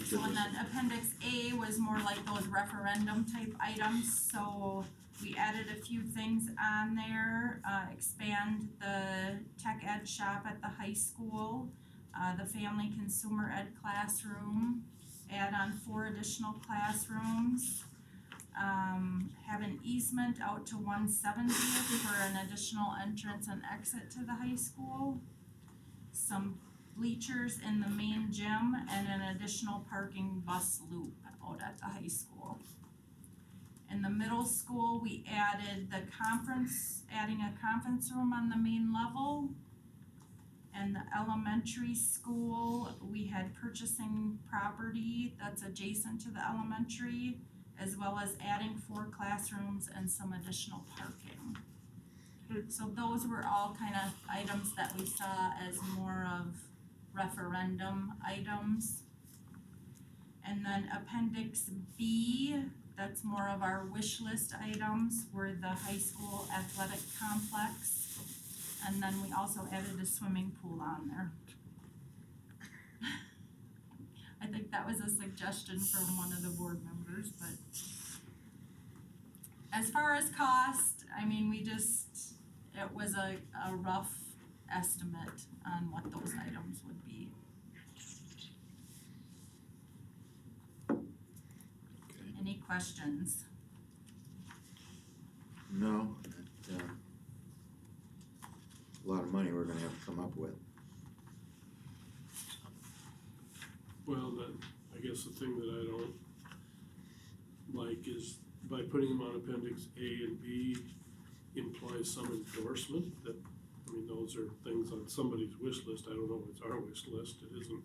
so and then Appendix A was more like those referendum type items, so we added a few things on there, expand the tech ed shop at the high school, the family consumer ed classroom, add on 4 additional classrooms, have an easement out to 170th for an additional entrance and exit to the high school, some bleachers in the main gym, and an additional parking bus loop out at the high school. In the middle school, we added adding a conference room on the main level. And the elementary school, we had purchasing property that's adjacent to the elementary, as well as adding 4 classrooms and some additional parking. So those were all kind of items that we saw as more of referendum items. And then Appendix B, that's more of our wish list items, were the high school athletic complex. And then we also added a swimming pool on there. I think that was a suggestion from one of the board members, but as far as cost, I mean, it was a rough estimate on what those items would be. Okay. Any questions? No, a lot of money we're gonna have to come up with. Well, I guess the thing that I don't like is by putting them on Appendix A and B implies some endorsement that, I mean, those are things on somebody's wish list. I don't know if it's our wish list. It hasn't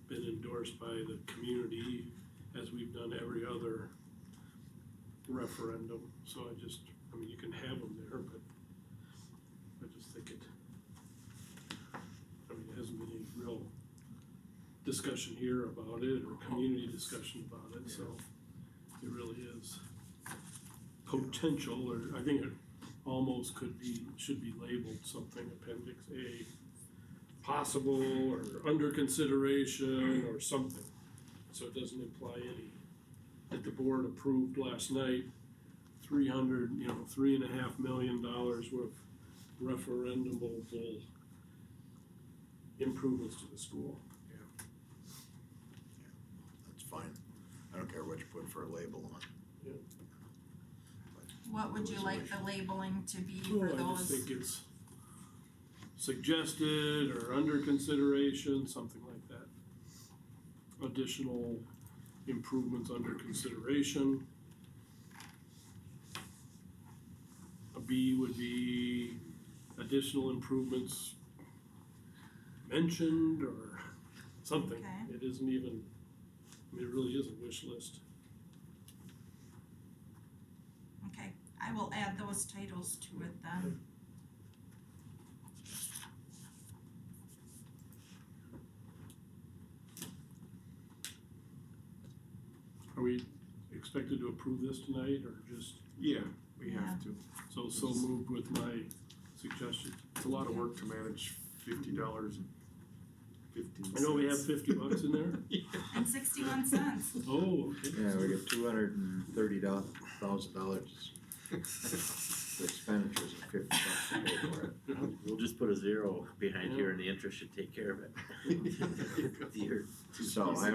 been endorsed by the community as we've done every other referendum, so I mean, you can have them there, but I just think there hasn't been any real discussion here about it, or community discussion about it, so it really is potential, or I think it almost should be labeled something, Appendix A, possible, or under consideration, or something, so it doesn't imply any, that the board approved last night, $3.5 million worth referendumable improvements to the school. That's fine. I don't care what you put for a label on. What would you like the labeling to be Oh, for I just those? think it's suggested or under consideration, something like that. Additional improvements under consideration. A B would be additional improvements mentioned or something. Okay. It isn't even, I mean, it really is a wish list. Okay, I will add those titles to it then. Are we expected to approve this tonight or just, Yeah, we Yeah. have to. so moved with my suggestion? It's a lot of work to manage $50.15. I know we have $50 in there. And 61 cents. Oh, okay. Yeah, we got $230,000 for expenditures and $50 to pay for it. We'll just put a zero behind here and the interest should take care of it. So I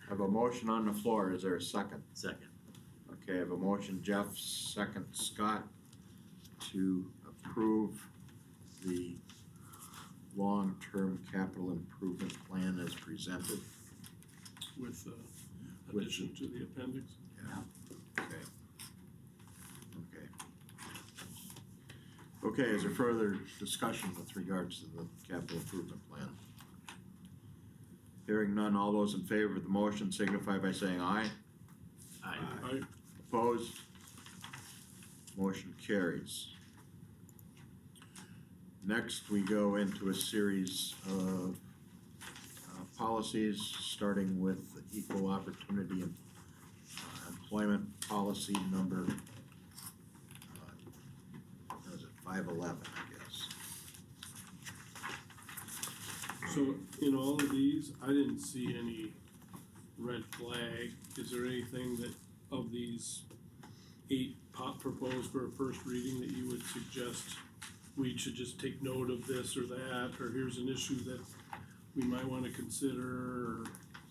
have a motion on the floor. Is there a second? Second. Okay, I have a motion, Jeff, second, Scott, to approve the long-term capital improvement plan as presented. With addition to the appendix. Okay. Okay, is there further discussion with regards to the capital improvement plan? Hearing none, all those in favor of the motion signify by saying aye. Aye. Opposed? Motion carries. Next, we go into a series of policies, starting with equal opportunity and employment policy number, what is it, 511, I guess. So in all of these, I didn't see any red flag. Is there anything that, of these 8 proposed for a first reading, that you would suggest we should just take note of this or that, or here's an issue that we might wanna consider, or?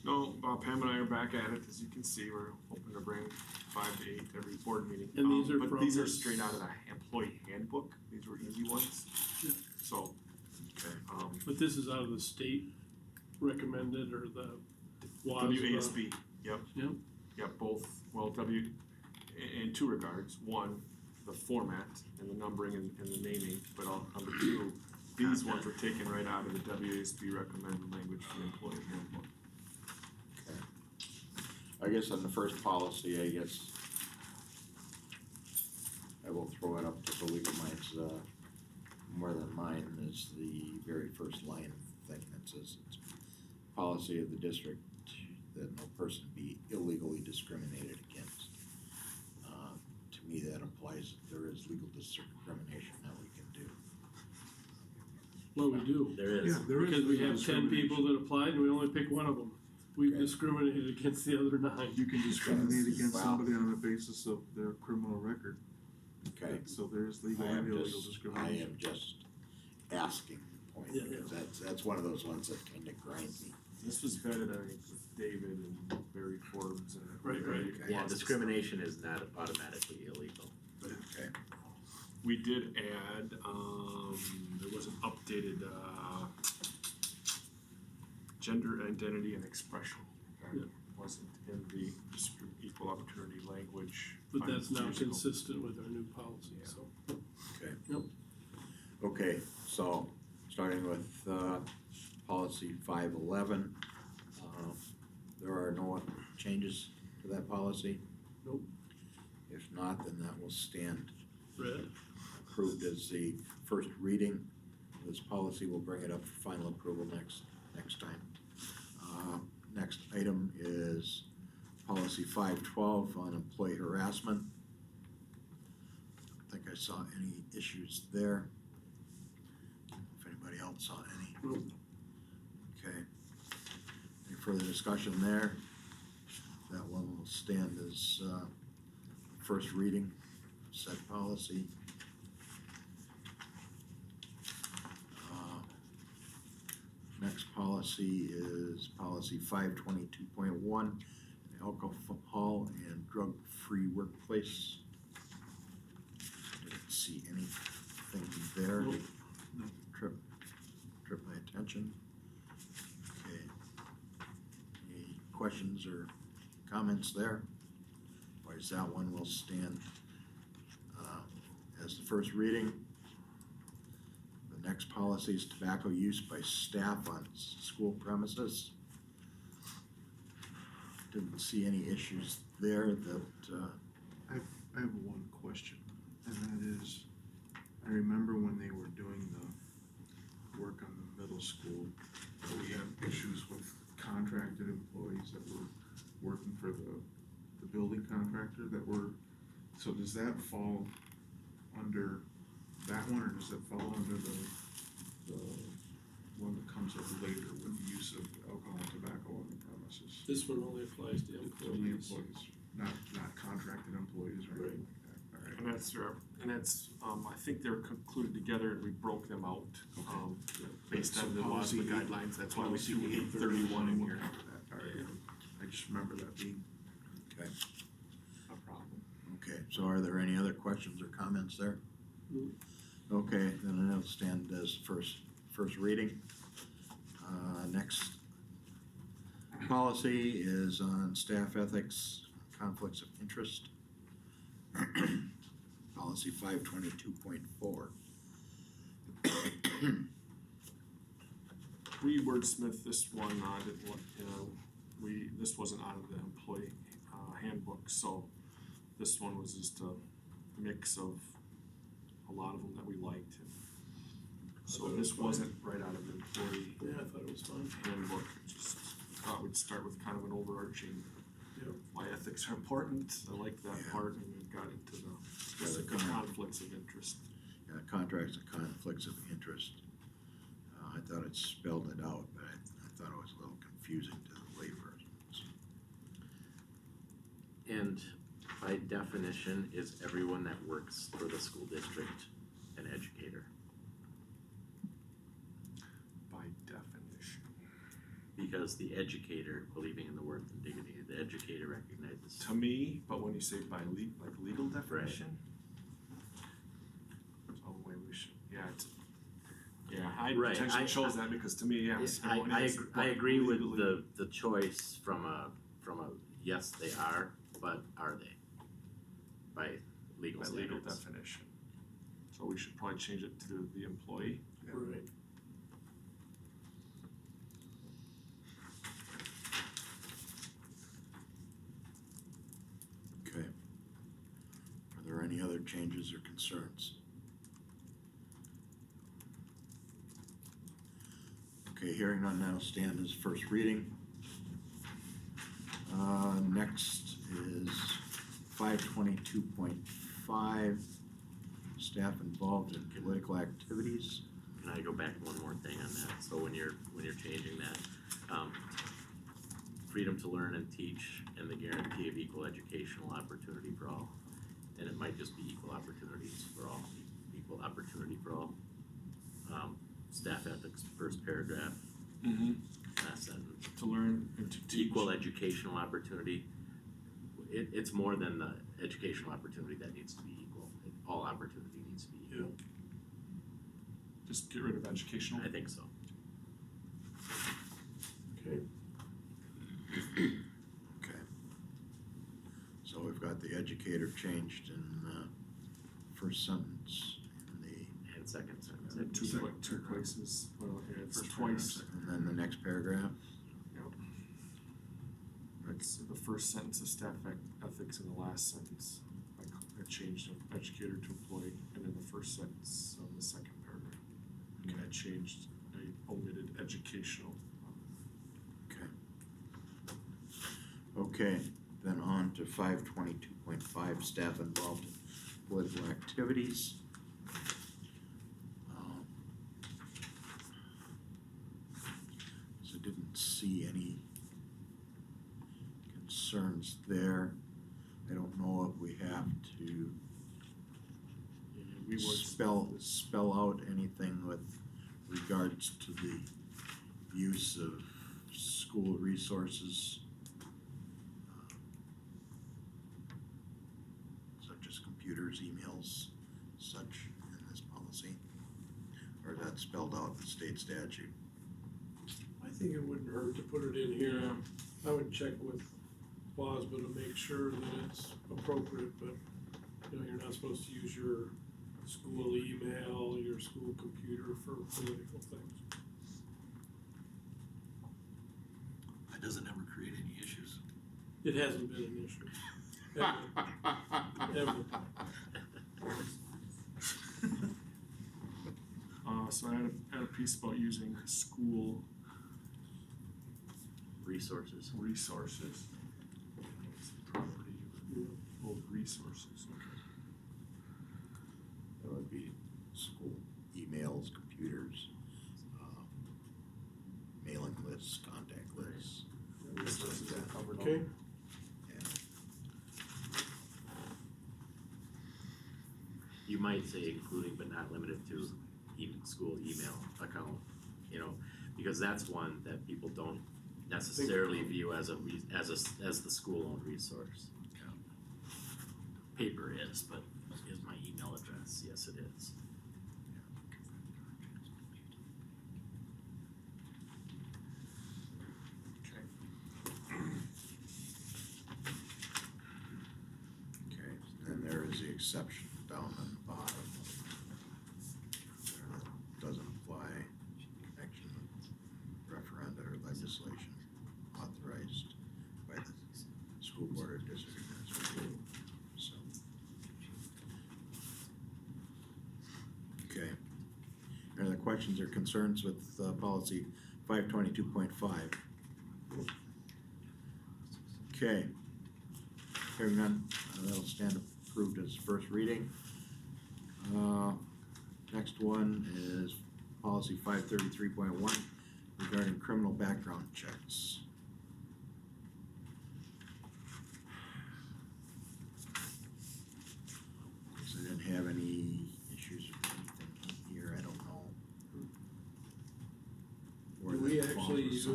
No, Pam and I are back at it, as you can see, we're hoping to bring 5 to 8 every board meeting. And these are but from these are this- straight out of the employee handbook, these were easy ones. Yeah. So, But this is out of the state recommended, or the WASB? WASB, yep. Yep. Yep, both, well, in 2 regards, 1, the format and the numbering and the naming, but number 2, these ones were taken right out of the WASB recommended language for the employee handbook. I guess on the first policy, I guess I will throw it up to the legal minds, more than mine, is the very first line thing that says it's policy of the district that no person be illegally discriminated against. To me, that implies that there is legal discrimination that we can do. Well, we do. There is. Because we have 10 people that applied and we only pick one of them. We've discriminated against the other 9. You can discriminate against Wow. somebody on the basis of their criminal record. Okay, So there's I legal and am illegal just, discrimination. asking the point, Yeah, because that's one of those ones that kinda grinds me. This was vetted, I think, with David and Barry Forbes and. Right. Yeah, discrimination is not automatically illegal. Okay. We did add, there was an updated, gender identity and expression. That Yeah. wasn't in the equal opportunity language. But that's now years ago. consistent with our new policy, Yeah. so. Okay, so, starting with, policy 511, there are no changes to that policy? Nope. If not, then that will stand Red. approved as the first reading. This policy will bring it up for final approval next time. Next item is policy 512 on employee harassment. I don't think I saw any issues there. If anybody else saw any. Nope. Okay. Any further discussion there? That one will stand as first reading, said policy. Next policy is policy 522.1, alcohol and drug-free workplace. Didn't see anything there. Nope. Trip my attention. Okay. Any questions or comments there? Otherwise, that one will stand as the first reading. The next policy is tobacco use by staff on school premises. Didn't see any issues there that, I have one question, and that is, I remember when they were doing the work on the middle school, we had issues with contracted employees that were working for the building contractor that were, so does that fall under that one, or does it fall under the one that comes up later with the use of alcohol and tobacco on the premises? This one only applies to It's only employees. employees, not contracted employees or anything like that, alright. And that's, I think they're concluded together and we broke them out, based on the laws and the guidelines, that's why we see 831 in here. Alright, I just remember that being okay. a problem. Okay, so are there any other questions or comments there? No. Okay, then it'll stand as first reading. Next policy is on staff ethics, conflicts of interest. Policy 522.4. We wordsmith this one, didn't want, this wasn't out of the employee, handbook, so this one was just a mix of a lot of them that we liked. So this wasn't right out of the employee Yeah, I thought it was fun. handbook, just thought we'd start with kind of an overarching, Yep. why ethics are important, I like that Yeah. part, and we got into the specific conflicts of interest. Contracts and conflicts of interest. I thought it spelled it out, but I thought it was a little confusing to the laypersons. And by definition, is everyone that works for the school district an educator? By definition. Because the educator, believing in the worth and dignity, the educator recognizes. To me, but when you say by legal definition. So the way we should, I Right, potentially chose that because to me, yes. I agree with the choice from a yes, they are, but are they? By legal By legal standards. definition. So we should probably change it to the employee. Right. Okay. Are there any other changes or concerns? Okay, hearing none, now stand as first reading. Next is 522.5, staff involved in political activities. Can I go back one more thing on that? So when you're changing that, freedom to learn and teach and the guarantee of equal educational opportunity for all. And it might just be equal opportunities for all, equal opportunity for all. Staff ethics, first paragraph, last sentence. To learn and to teach. Equal educational opportunity. It's more than the educational opportunity that needs to be equal. All opportunity needs to be equal. Just get rid of educational. I think so. Okay. Okay. So we've got the educator changed in first sentence in the, And second sentence. Two places, well, yeah, it's twice. and then the next paragraph. It's the first sentence of staff ethics and the last sentence by changed of educator to employee, and then the first sentence of the second paragraph. And then I changed, I omitted educational. Okay, then on to 522.5, staff involved in political activities. So didn't see any concerns there. I don't know if we have to We would spell out anything with regards to the use of school resources, such as computers, emails, such in this policy, or that's spelled out in the state statute. I think it wouldn't hurt to put it in here. I would check with WASBA to make sure that it's appropriate, but, you know, you're not supposed to use your school email, your school computer for political things. That doesn't ever create any issues. It hasn't been an issue. Ever. Ever. So I had a piece about using school Resources. Property, resources, okay. That would be school emails, computers, mailing lists, contact lists. Resources are covered. Okay, You might say including but not limited to even school email account, you know, because that's one that people don't necessarily view as as the school-owned resource. Paper is, but is my email address? Yes, it is. Okay, and there is the exception down on the bottom. Doesn't apply in connection with referenda or legislation authorized by the school board or district administrator. So. Okay. Any other questions or concerns with policy 522.5? Okay. Hearing none, that'll stand approved as first reading. Next one is policy 533.1 regarding criminal background checks. So I didn't have any issues with anything here, I don't know. Where do we that falls actually with some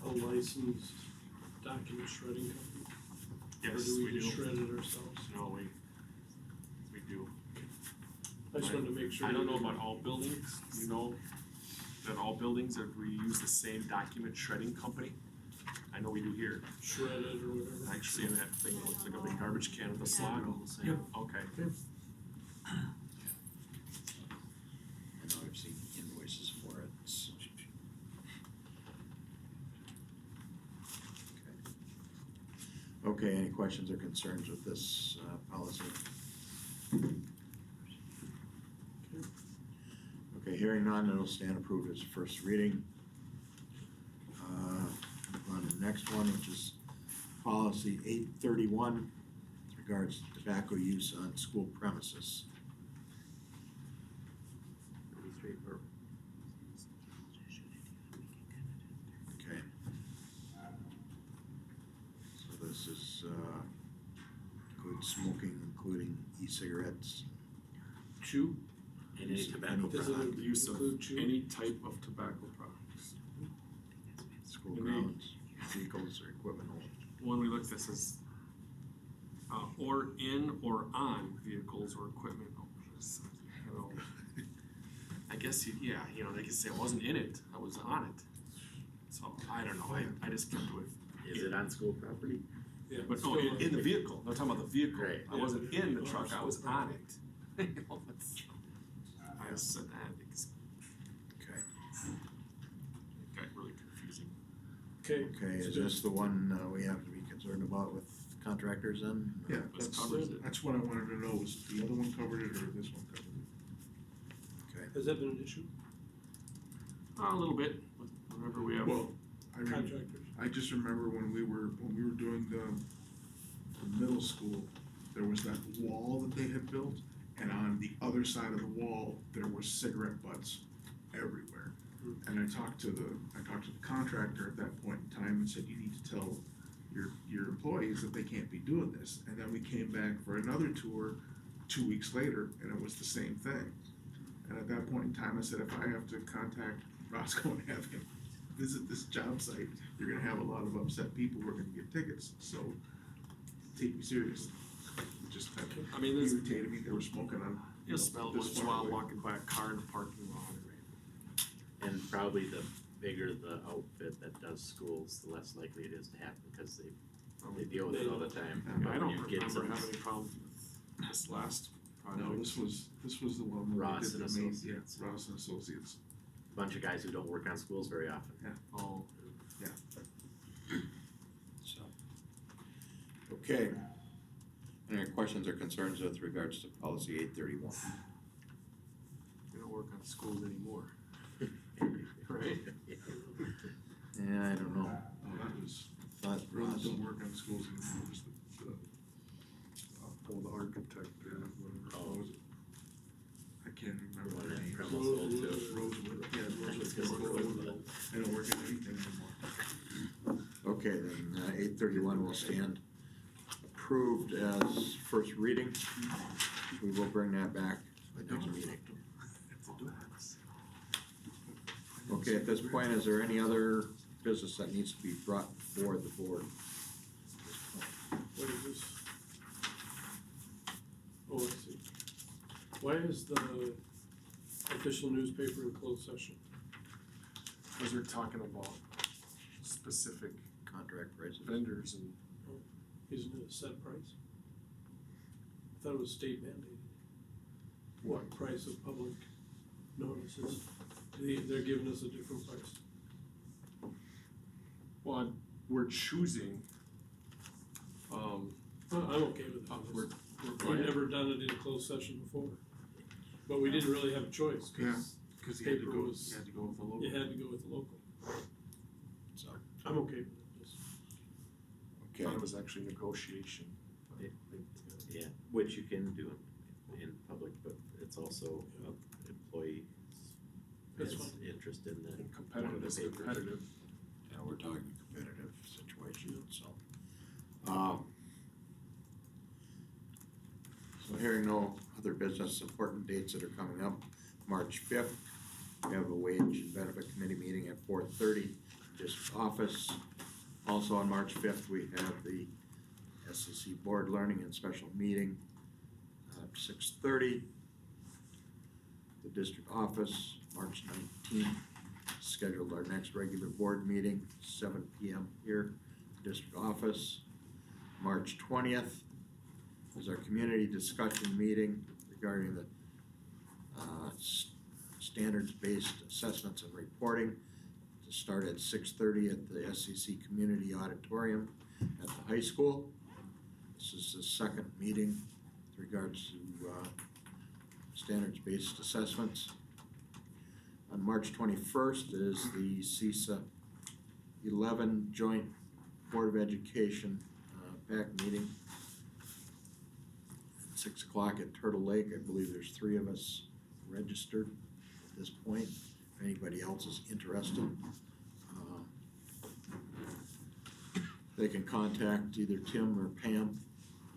of use a licensed document shredding company? Or Yes, do we we just do. shred it ourselves? No, we do. I just wanted to make sure. I don't know about all buildings, you know, that all buildings that we use the same document shredding company. I know we do here. Shredded or whatever. Actually, in that thing that looks like a big garbage can with a slot. Yep. Okay. I know I've seen invoices for it, so. Okay, any questions or concerns with this policy? Okay, hearing none, it'll stand approved as first reading. On the next one, which is policy 831, with regards to tobacco use on school premises. Pretty straightforward. Okay. So this is, includes smoking, including e-cigarettes. Chew? And any tobacco Does it product. The use of include chew? any type of tobacco products. School Any- grounds, vehicles or equipment owned. One we looked at says, or in or on vehicles or equipment. You know, I guess, yeah, you know, they could say I wasn't in it, I was on it. So, I don't know, I just kept with. Is it on school property? Yeah. But no, in the vehicle, I'm talking about the vehicle. Right. I wasn't in the truck, I was on it. You know, that's- I just said that because Okay. it got really confusing. Okay. Okay, is this the one we have to be concerned about with contractors then? Yeah, This that's, covers it. that's what I wanted to know, was the other one covered it or this one covered it? Okay. Has that been an issue? A little bit, whenever we have. Well, Contractors? I just remember when we were doing the middle school, there was that wall that they had built, and on the other side of the wall, there were cigarette butts everywhere. And I talked to the contractor at that point in time and said, you need to tell your employees that they can't be doing this. And then we came back for another tour 2 weeks later, and it was the same thing. And at that point in time, I said, if I have to contact Roscoe and have him visit this job site, you're gonna have a lot of upset people who are gonna get tickets, so take me seriously. It just kind I mean, of there's, irritated me, they were smoking on. you'll smell it this once in a far while away. walking by a car in the parking lot, right? And probably the bigger the outfit that does schools, the less likely it is to happen, because they deal with it all the time. Yeah, But I when don't you get remember some having any problems with this last project. No, this was the one where Ross they did and the main, Associates. yeah, Ross and Associates. bunch of guys who don't work on schools very often. Oh, So. Okay. Any questions or concerns with regards to policy 831? we don't work on schools anymore. Right? Yeah, I don't know. Oh, that was, Thought really Ross, don't work on schools anymore, it was The architect or whatever. what was it? I can't remember One her that name. Kreml sold to. Rosewood, yeah, It's Rosewood. They don't work on anything anymore. okay, then 831 will stand approved as first reading. We will bring that back at the next meeting. Okay, at this point, is there any other business that needs to be brought before the board? What is this? Oh, I see. Why is the official newspaper in closed session? Cause they're talking about specific Contract prices? vendors and Isn't it a set price? I thought it was state mandated. What? Price of public notices. They're giving us a different price. well, we're choosing, I'm okay with we're, that. We've never done it in a closed session before. But we didn't really have a choice, cause Cause you had to Paper go, was- you had to go with the local. you had to go with the local. So, I'm okay with it. Just- I okay, thought it was actually negotiation. Yeah, which you can do in public, but it's also employee That's has fine. interest in that. And competitive is One of the papers. competitive. yeah, we're talking competitive situation, so. So hearing no other business, important dates that are coming up, March 5th, we have a wage and benefit committee meeting at 4:30, district office. Also on March 5th, we have the SCC board learning and special meeting at 6:30. The district office, March 19th, scheduled our next regular board meeting, 7 PM here, district office. March 20th is our community discussion meeting regarding the standards-based assessments and reporting to start at 6:30 at the SCC Community Auditorium at the high school. This is the second meeting with regards to standards-based assessments. On March 21st is the CISA 11 Joint Board of Education PAC meeting. At 6 o'clock at Turtle Lake. I believe there's 3 of us registered at this point. If anybody else is interested, they can contact either Tim or Pam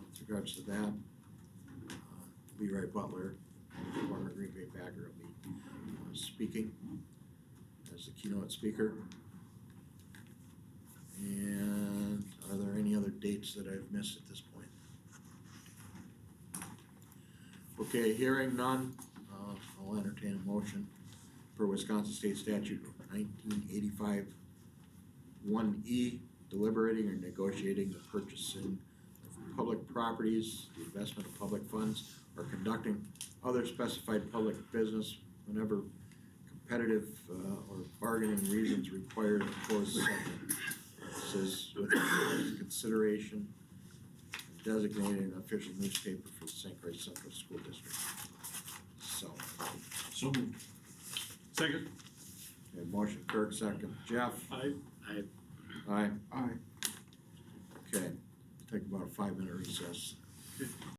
with regards to that. Leroy Butler, former Green Bay Packer, will be speaking as the keynote speaker. And are there any other dates that I've missed at this point? Okay, hearing none, I'll entertain a motion for Wisconsin State Statute 1985 1E, deliberating or negotiating the purchasing of public properties, the investment of public funds, or conducting other specified public business whenever competitive or bargaining reasons require a closed session. This is with consideration designated an official newspaper for the St. Croix Central School District. So, So moved. Second. okay, motion Kirk, second Jeff. Aye. Aye. Aye. Okay, take about a 5-minute recess.